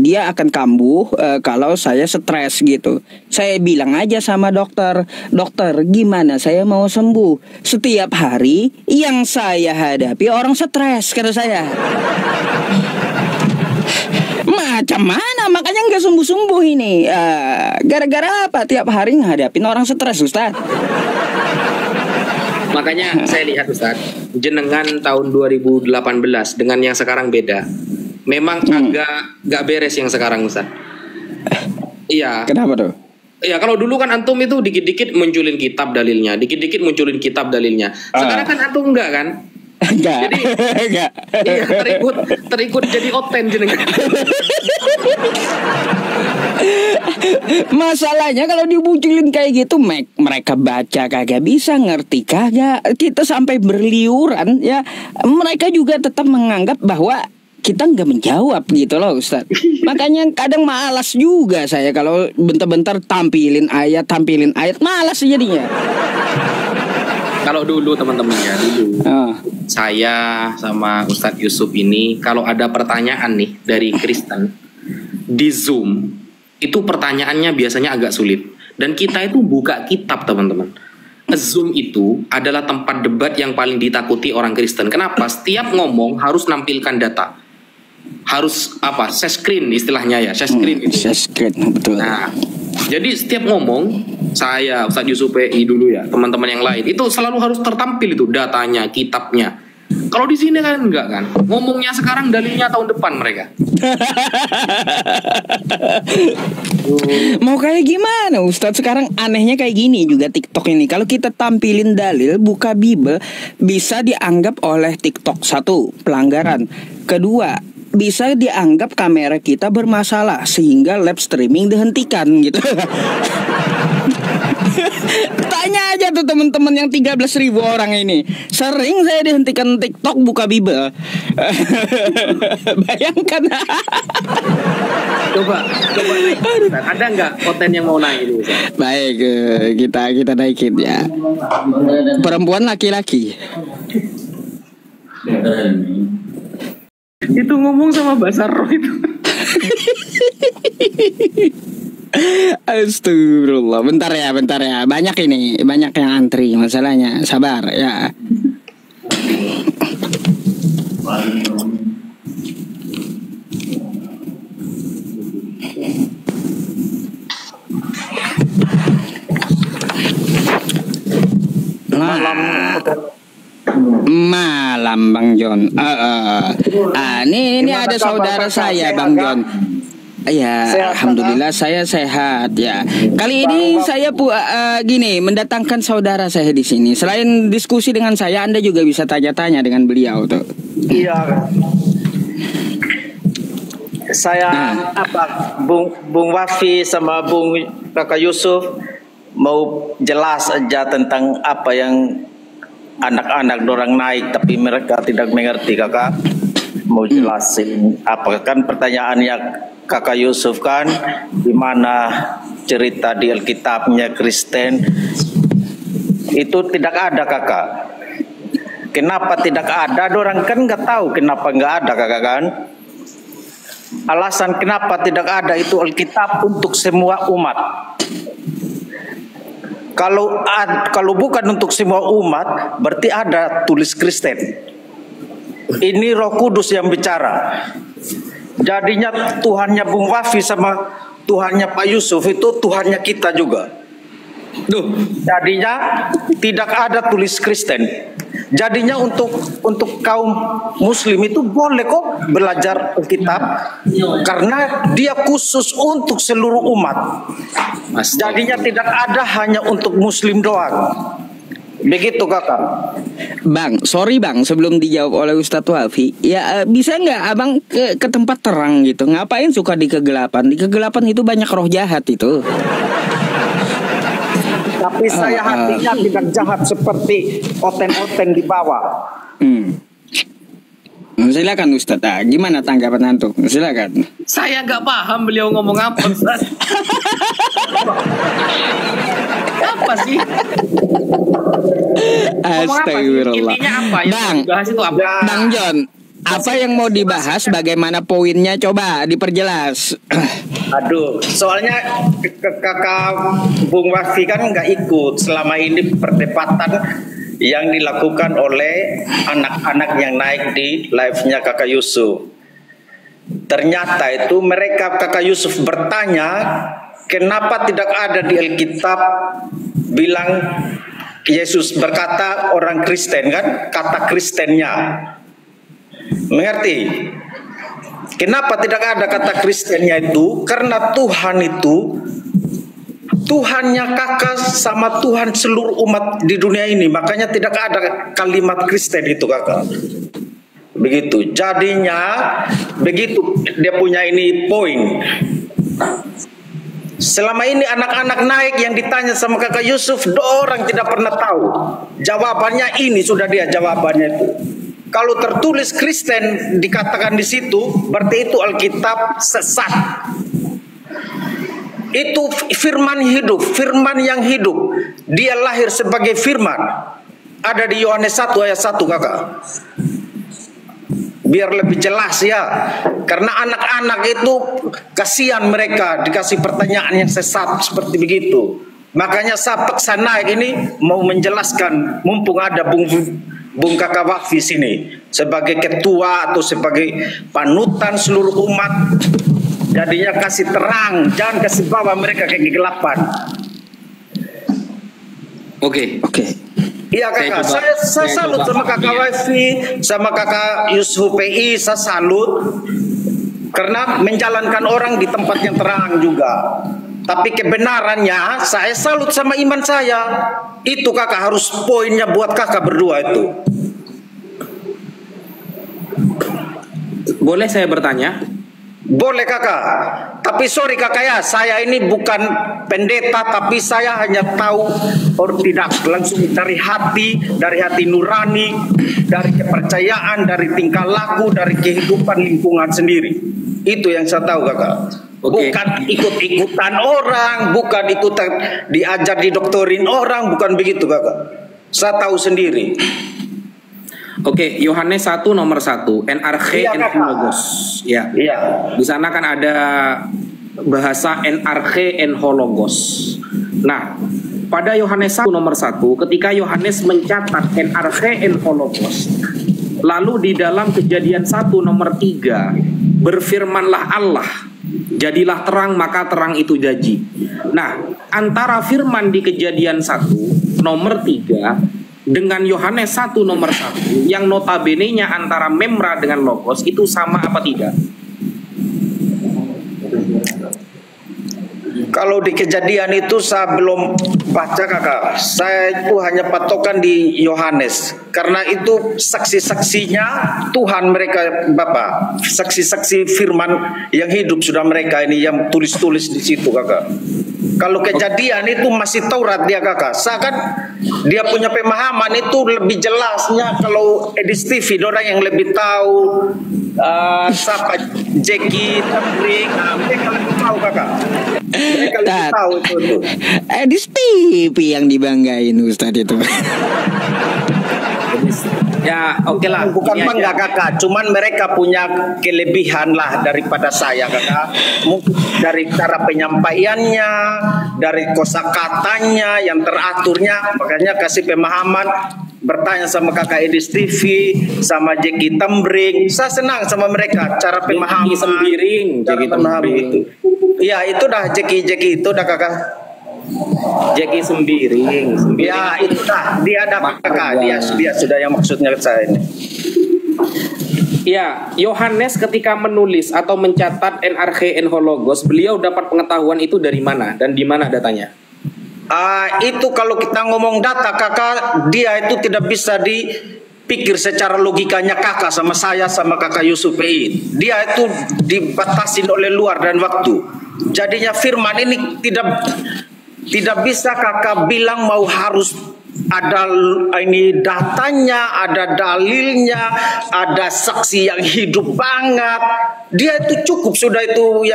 dia akan kambuh kalau saya stres gitu. Saya bilang aja sama dokter, dokter gimana saya mau sembuh? Setiap hari yang saya hadapi orang stres, kata saya. Macam mana? Makanya nggak sembuh-sembuh ini. Gara-gara apa? Tiap hari ngadapin orang stres, Ustaz. Makanya saya lihat Ustaz, jenengan tahun 2018 dengan yang sekarang beda. Memang agak nggak beres yang sekarang Ustaz. Iya. Kenapa tuh? Ya kalau dulu kan antum itu dikit-dikit munculin kitab dalilnya, dikit-dikit munculin kitab dalilnya. Sekarang kan antum enggak kan? Enggak. Jadi enggak. Iya, terikut jadi oten jenengan. Masalahnya kalau dimunculin kayak gitu, mereka baca kagak bisa, ngerti kagak. Kita sampai berliuran ya, mereka juga tetap menganggap bahwa kita nggak menjawab gitu loh Ustaz. Makanya kadang malas juga saya kalau bentar-bentar tampilin ayat, malas jadinya. Kalau dulu teman-teman ya, saya sama Ustadz Yusuf ini kalau ada pertanyaan nih dari Kristen di Zoom, itu pertanyaannya biasanya agak sulit. Dan kita itu buka kitab teman-teman. Zoom itu adalah tempat debat yang paling ditakuti orang Kristen. Kenapa? Setiap ngomong harus nampilkan data. Harus apa? Share screen istilahnya ya, share screen itu. Share screen, betul. Nah, jadi setiap ngomong, saya, Ustadz Yusuf PI dulu ya, teman-teman yang lain, itu selalu harus tertampil itu datanya, kitabnya. Kalau di sini kan enggak kan, ngomongnya sekarang dalilnya tahun depan mereka. Mau kayak gimana Ustadz? Sekarang anehnya kayak gini juga TikTok ini. Kalau kita tampilin dalil, buka Bible, bisa dianggap oleh TikTok satu, pelanggaran. Kedua, bisa dianggap kamera kita bermasalah sehingga live streaming dihentikan gitu. Tanya aja tuh teman-teman yang 13.000 orang ini. Sering saya dihentikan TikTok buka Bible. Bayangkan. Coba naik. Ada nggak konten yang mau naik ini? Baik, kita naikin ya. Perempuan laki-laki. Itu ngomong sama Basar Roh itu. Astagfirullah. Bentar ya. Banyak yang antri masalahnya. Sabar ya. Malam Bang John. Ini ada saudara saya Bang John. Ya, alhamdulillah saya sehat ya. Kali ini saya gini mendatangkan saudara saya di sini. Selain diskusi dengan saya, Anda juga bisa tanya-tanya dengan beliau tuh. Iya. Saya Bung Wafi sama Bung Kakak Yusuf mau jelas aja tentang apa yang anak-anak dorang naik tapi mereka tidak mengerti Kakak. Mau jelasin apa kan pertanyaannya Kakak Yusuf kan, di mana cerita di Alkitabnya Kristen itu tidak ada Kakak. Kenapa tidak ada? Dorang kan nggak tahu kenapa nggak ada Kakak kan. Alasan kenapa tidak ada itu Alkitab untuk semua umat. Kalau bukan untuk semua umat, berarti ada tulis Kristen. Ini Roh Kudus yang bicara. Jadinya Tuhannya Bung Wafi sama Tuhannya Pak Yusuf itu Tuhannya kita juga. Jadinya tidak ada tulis Kristen. Jadinya untuk kaum Muslim itu boleh kok belajar Alkitab karena dia khusus untuk seluruh umat. Jadinya tidak ada hanya untuk Muslim doang. Begitu Kakak. Bang, sorry Bang, sebelum dijawab oleh Ustadz Wafi, ya bisa nggak Abang ke tempat terang gitu? Ngapain suka di kegelapan? Di kegelapan itu banyak roh jahat itu. Tapi saya hatinya tidak jahat seperti oten-oten di bawah. Silakan Ustadz. Gimana tanggapan antum? Silakan. Saya nggak paham beliau ngomong apa, Ustaz. Apa sih? Astagfirullah. Intinya apa yang Bang, dibahas itu apa? Bang John, apa yang mau dibahas? Bagaimana poinnya? Coba diperjelas. Aduh, soalnya kakak Bung Wafi kan nggak ikut selama ini perdebatan yang dilakukan oleh anak-anak yang naik di live-nya kakak Yusuf. Ternyata itu mereka kakak Yusuf bertanya, kenapa tidak ada di Alkitab bilang Yesus berkata orang Kristen kan, kata Kristennya. Mengerti? Kenapa tidak ada kata Kristennya itu? Karena Tuhan itu Tuhannya kakak sama Tuhan seluruh umat di dunia ini. Makanya tidak ada kalimat Kristen itu kakak. Begitu. Jadinya begitu dia punya ini poin. Selama ini anak-anak naik yang ditanya sama kakak Yusuf, orang tidak pernah tahu. Jawabannya ini sudah dia jawabannya itu. Kalau tertulis Kristen dikatakan di situ, berarti itu Alkitab sesat. Itu firman hidup, firman yang hidup. Dia lahir sebagai firman. Ada di Yohanes 1 ayat 1 kakak. Biar lebih jelas ya. Karena anak-anak itu kasihan mereka dikasih pertanyaan yang sesat seperti begitu. Makanya saya paksa naik ini mau menjelaskan, mumpung ada Bung Kakak Wafi sini sebagai ketua atau sebagai panutan seluruh umat. Jadinya kasih terang, jangan kasih bawa mereka ke kegelapan. Oke. Iya kakak, saya salut sama kakak Wafi, sama kakak Yusuf PI, saya salut karena menjalankan orang di tempat yang terang juga. Tapi kebenarannya saya salut sama iman saya. Itu kakak harus poinnya buat kakak berdua itu. Boleh saya bertanya? Boleh kakak. Tapi sorry kakak ya, saya ini bukan pendeta, tapi saya hanya tahu orang tidak langsung dari hati nurani, dari kepercayaan, dari tingkah laku, dari kehidupan lingkungan sendiri. Itu yang saya tahu kakak. Bukan ikut-ikutan orang, bukan ikutan diajar didoktorin orang, bukan begitu kakak. Saya tahu sendiri. Oke, Yohanes 1 nomor 1, NRK Iya, en kakak. hologos. Ya. Iya. Di sana kan ada bahasa NRK en hologos. Nah, pada Yohanes 1 nomor 1, ketika Yohanes mencatat NRK en hologos, lalu di dalam Kejadian 1 nomor 3, berfirmanlah Allah, jadilah terang maka terang itu jadi. Nah, antara firman di Kejadian 1 nomor 3 dengan Yohanes 1 nomor 1 yang notabene-nya antara memra dengan logos itu sama apa tidak? Kalau di Kejadian itu saya belum baca kakak. Saya itu hanya patokan di Yohanes. Karena itu saksi-saksinya Tuhan mereka Bapak. Saksi-saksi firman yang hidup sudah mereka ini yang tulis-tulis di situ kakak. Kalau Kejadian itu masih Taurat dia kakak. Saya kan dia punya pemahaman itu lebih jelasnya kalau Edis TV orang yang lebih tahu siapa Jeki Tambrik, mereka lebih tahu kakak. Mereka lebih tahu itu. Edis TV yang dibanggain Ustadz itu. Ya, oke lah. Bukan Ini bangga aja. kakak, cuman mereka punya kelebihan lah daripada saya kakak. Mungkin dari cara penyampaiannya, dari kosakatanya yang teraturnya, makanya kasih pemahaman. Bertanya sama kakak Edis TV, sama Jeki Tambring, saya senang sama mereka cara pemahaman. Jeki Sembiring, cara Jeki pemahaman Tambring. itu. Iya itu dah Jeki itu dah kakak. Jeki Sembiring. Ya itu dah dia ada kakak, dia sudah yang maksudnya saya ini. Ya, Yohanes ketika menulis atau mencatat NRK en hologos, beliau dapat pengetahuan itu dari mana dan di mana datanya? Itu kalau kita ngomong data kakak, dia itu tidak bisa dipikir secara logikanya kakak sama saya sama kakak Yusuf PI. Dia itu dibatasi oleh luar dan waktu. Jadinya firman ini tidak Tidak bisa kakak bilang mau harus ada ini datanya, ada dalilnya, ada saksi yang hidup banget. Dia itu cukup sudah itu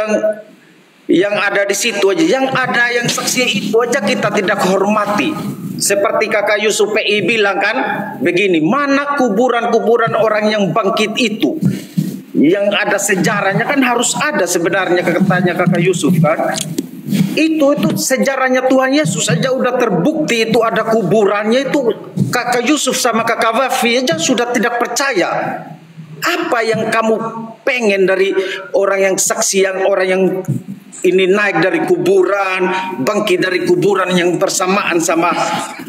yang ada di situ aja. Yang ada yang saksi itu aja kita tidak hormati. Seperti kakak Yusuf PI bilang kan, begini, mana kuburan-kuburan orang yang bangkit itu? Yang ada sejarahnya kan harus ada sebenarnya, katanya kakak Yusuf kan. Itu sejarahnya Tuhan Yesus saja udah terbukti itu ada kuburannya. Itu kakak Yusuf sama kakak Wafi aja sudah tidak percaya. Apa yang kamu pengen dari orang yang saksi, yang orang yang ini naik dari kuburan, bangkit dari kuburan yang bersamaan sama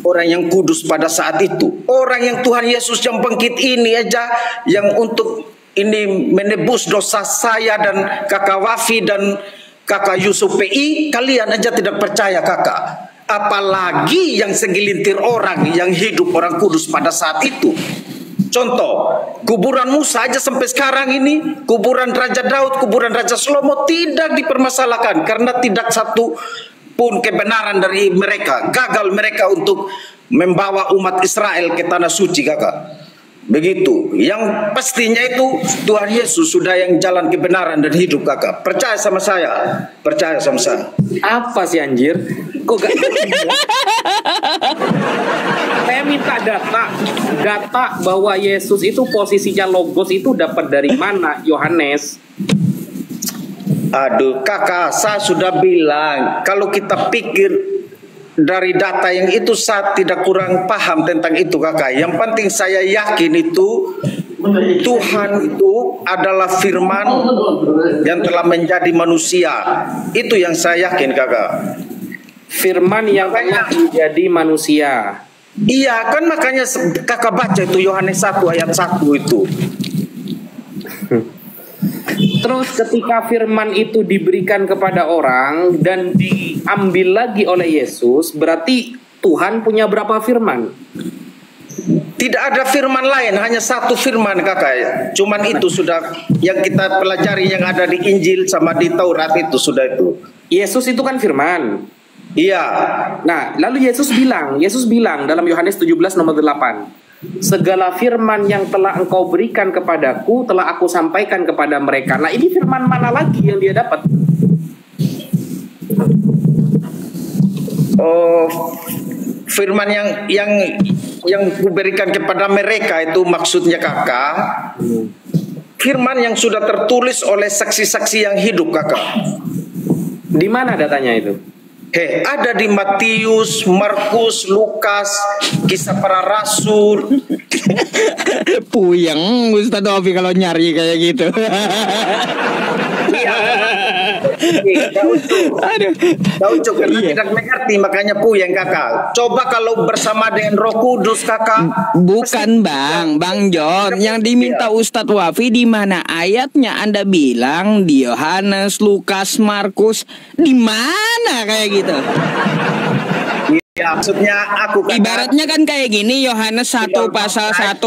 orang yang kudus pada saat itu? Orang yang Tuhan Yesus yang bangkit ini aja, yang untuk ini menebus dosa saya dan kakak Wafi dan kakak Yusuf PI, kalian aja tidak percaya kakak. Apalagi yang segelintir orang yang hidup orang kudus pada saat itu. Contoh, kuburan Musa aja sampai sekarang ini, kuburan Raja Daud, kuburan Raja Salomo tidak dipermasalahkan karena tidak satu pun kebenaran dari mereka. Gagal mereka untuk membawa umat Israel ke tanah suci kakak. Begitu. Yang pastinya itu Tuhan Yesus sudah yang jalan kebenaran dan hidup kakak. Percaya sama saya. Percaya sama saya. Apa sih anjir? Kok gak Saya minta data bahwa Yesus itu posisinya logos itu dapat dari mana, Yohanes? Aduh kakak, saya sudah bilang kalau kita pikir dari data yang itu saya tidak kurang paham tentang itu kakak. Yang penting saya yakin itu Tuhan itu adalah firman yang telah menjadi manusia. Itu yang saya yakin kakak. Firman yang telah menjadi manusia. Iya kan, makanya kakak baca itu Yohanes 1 ayat 1 itu. Terus ketika firman itu diberikan kepada orang dan diambil lagi oleh Yesus, berarti Tuhan punya berapa firman? Tidak ada firman lain, hanya satu firman kakak ya. Cuman itu sudah yang kita pelajari yang ada di Injil sama di Taurat itu sudah itu. Yesus itu kan firman. Iya. Nah, lalu Yesus bilang dalam Yohanes 17 nomor 8, segala firman yang telah engkau berikan kepadaku telah aku sampaikan kepada mereka. Nah, ini firman mana lagi yang dia dapat? Oh, firman yang kuberikan kepada mereka itu maksudnya kakak. Firman yang sudah tertulis oleh saksi-saksi yang hidup kakak. Di mana datanya itu? Ada di Matius, Markus, Lukas, Kisah Para Rasul. Puyeng Ustaz Wafi kalau nyari kayak gitu. Tahu karena tidak mengerti makanya puyeng kakak. Coba kalau bersama dengan Roh Kudus kakak. Bukan Bang John, yang diminta Ustadz Wafi di mana ayatnya Anda bilang di Yohanes, Lukas, Markus, di mana kayak gitu? Ya, maksudnya aku kakak, ibaratnya kan kayak gini, Yohanes 1 pasal 1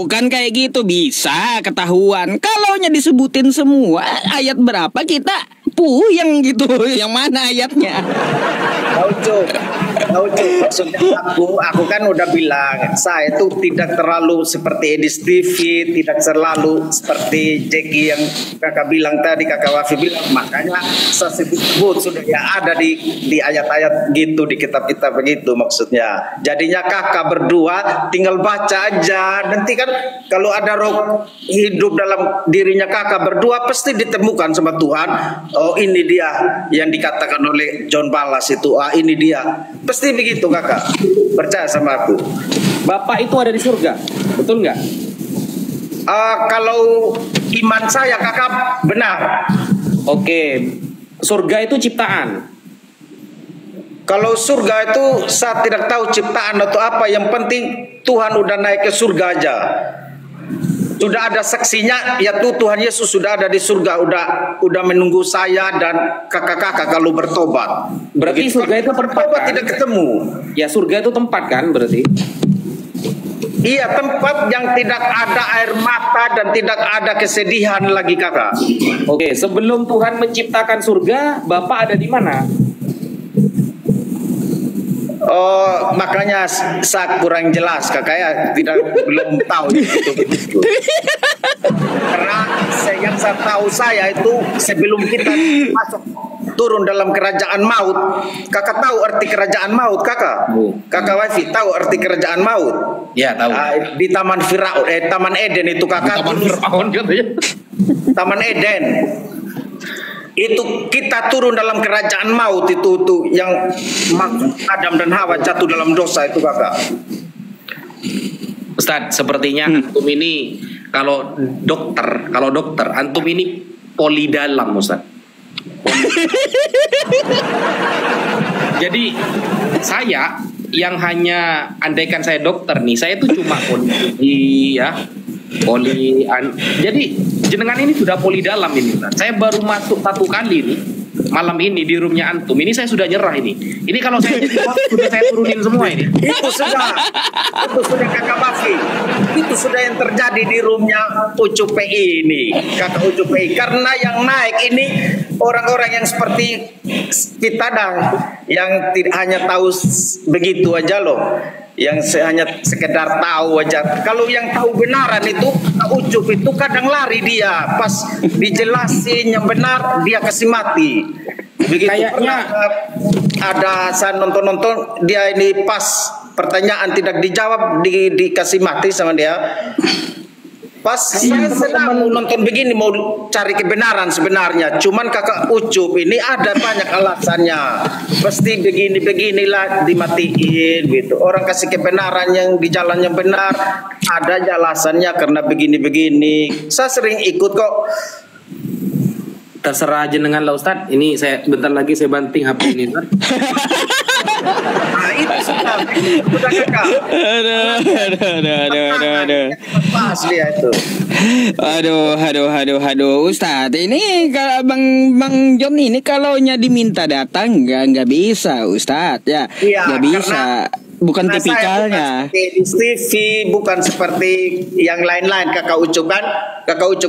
kan kayak gitu bisa ketahuan. Kalaunya disebutin semua ayat berapa kita puyeng gitu. Yang mana ayatnya? Tahu cuk, maksudnya aku kan udah bilang saya itu tidak terlalu seperti Edis TV, tidak terlalu seperti Jackie yang kakak bilang tadi, kakak Wafi bilang. Makanya saya sebut sudah ya ada di ayat-ayat gitu di kitab-kitab begitu maksudnya. Jadinya kakak berdua tinggal baca aja. Nanti kan kalau ada roh hidup dalam dirinya kakak berdua pasti ditemukan sama Tuhan. Oh ini dia yang dikatakan oleh John Balas itu. Ah ini dia. Pasti begitu kakak. Percaya sama aku. Bapak itu ada di surga, betul nggak? Kalau iman saya kakak benar. Oke, surga itu ciptaan. Kalau surga itu saya tidak tahu ciptaan atau apa. Yang penting Tuhan udah naik ke surga aja. Sudah ada saksinya, yaitu Tuhan Yesus sudah ada di surga, udah menunggu saya dan kakak-kakak kalau bertobat. Berarti begitu. Surga itu tempat kan? Tidak ketemu. Ya surga itu tempat kan berarti? Iya, tempat yang tidak ada air mata dan tidak ada kesedihan lagi kakak. Oke, sebelum Tuhan menciptakan surga, Bapak ada di mana? Oh, makanya saya kurang jelas, kakak ya, belum tahu itu begitu. Karena yang saya tahu saya itu sebelum kita masuk turun dalam kerajaan maut, kakak tahu arti kerajaan maut, kakak? Kakak Wifi tahu arti kerajaan maut? Ya, tahu. Di Taman Firaun, Taman Eden itu kakak. Taman Firaun katanya. Taman Eden. Itu kita turun dalam kerajaan maut itu tuh yang Adam dan Hawa jatuh dalam dosa itu, kakak. Ustadz, sepertinya antum ini kalau dokter antum ini poli dalam, Ustadz. Jadi saya yang hanya andaikan saya dokter nih, saya itu cuma poli ya. Jadi jenengan ini sudah poli dalam ini, Ustaz. Saya baru masuk 1 kali nih malam ini di roomnya antum. Ini saya sudah nyerah ini. Ini kalau saya jadi bos, sudah saya turunin semua ini. Itu sudah kakak Bafi. Itu sudah yang terjadi di roomnya Ucup PI ini, kakak Ucup PI. Karena yang naik ini orang-orang yang seperti kita dah, yang tidak hanya tahu begitu aja loh, yang hanya sekedar tahu aja. Kalau yang tahu benaran itu Kak Ucup itu kadang lari dia, pas dijelasin yang benar dia kasih mati. Begitu. Kayaknya ada saya nonton dia ini pas pertanyaan tidak dijawab dikasih mati sama dia. Pas saya sedang nonton begini mau cari kebenaran sebenarnya, cuman kakak Ucup ini ada banyak alasannya. Pasti beginilah dimatiin gitu. Orang kasih kebenaran yang di jalan yang benar, ada alasannya karena begini. Saya sering ikut kok. Terserah jenengan lah, Ustadz. Ini saya bentar lagi saya banting HP ini, Ustadz. Nah, itu sudah kakak. Aduh. Pas dia itu. Aduh, Ustadz. Ini kalau Bang John ini kalau diminta datang nggak bisa, Ustadz ya. Nggak bisa. Bukan tipikalnya. Di TV bukan seperti yang lain-lain. Kakak Ucup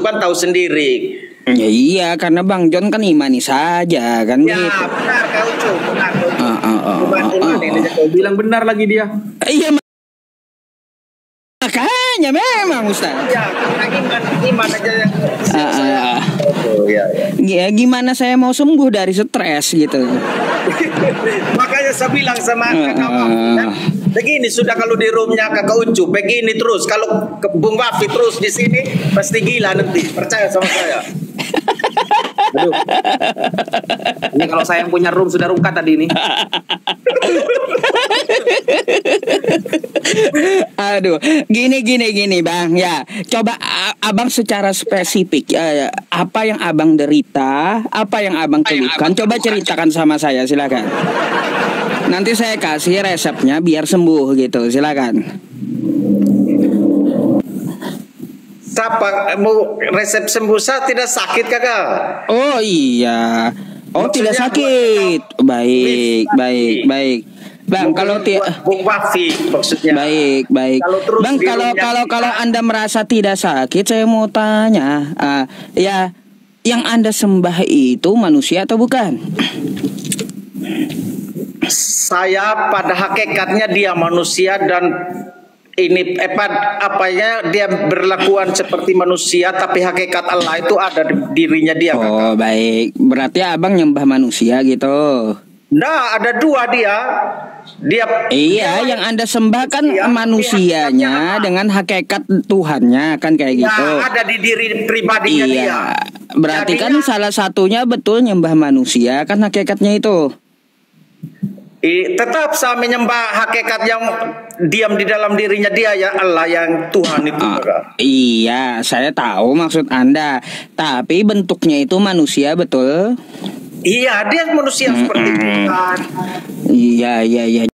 kan tahu sendiri. Ya iya, karena Bang John kan imani saja kan ya, gitu. Benar Kak Ucup, benar. Bilang benar lagi dia. Iya, makanya memang Ustaz. Ya, karena iman aja yang ya, gimana saya mau sembuh dari stres gitu. Makanya saya bilang sama kakak begini, sudah kalau di roomnya kakak Ucup begini terus, kalau Bung Wafi terus di sini pasti gila nanti, percaya sama saya. Aduh. Ini kalau saya yang punya room sudah rungkat tadi ini. Aduh, gini Bang ya. Coba Abang secara spesifik apa yang Abang derita, apa yang Abang keluhkan, coba ceritakan sama saya, silakan. Nanti saya kasih resepnya biar sembuh gitu, silakan. Mau resep sembuh saya tidak sakit kakak. Oh iya. Oh maksudnya tidak sakit. Baik. Bang, kalau Bung Wafi maksudnya. Baik. Bang, kalau Anda merasa tidak sakit, saya mau tanya, ya yang Anda sembah itu manusia atau bukan? Saya pada hakikatnya dia manusia dan ini dia berlakuan seperti manusia, tapi hakikat Allah itu ada di dirinya dia. Oh kakak. Baik, berarti abang nyembah manusia gitu. Nah, ada dua dia. Iya, yang Anda sembah kan manusianya dengan hakikat Tuhannya kan kayak gitu. Ada di diri pribadinya dia. Berarti jadinya, kan salah satunya betul nyembah manusia kan hakikatnya itu. Tetap saya menyembah hakikat yang diam di dalam dirinya dia, ya Allah yang Tuhan itu. Iya, saya tahu maksud Anda. Tapi bentuknya itu manusia betul? Iya, dia manusia seperti Tuhan. Iya.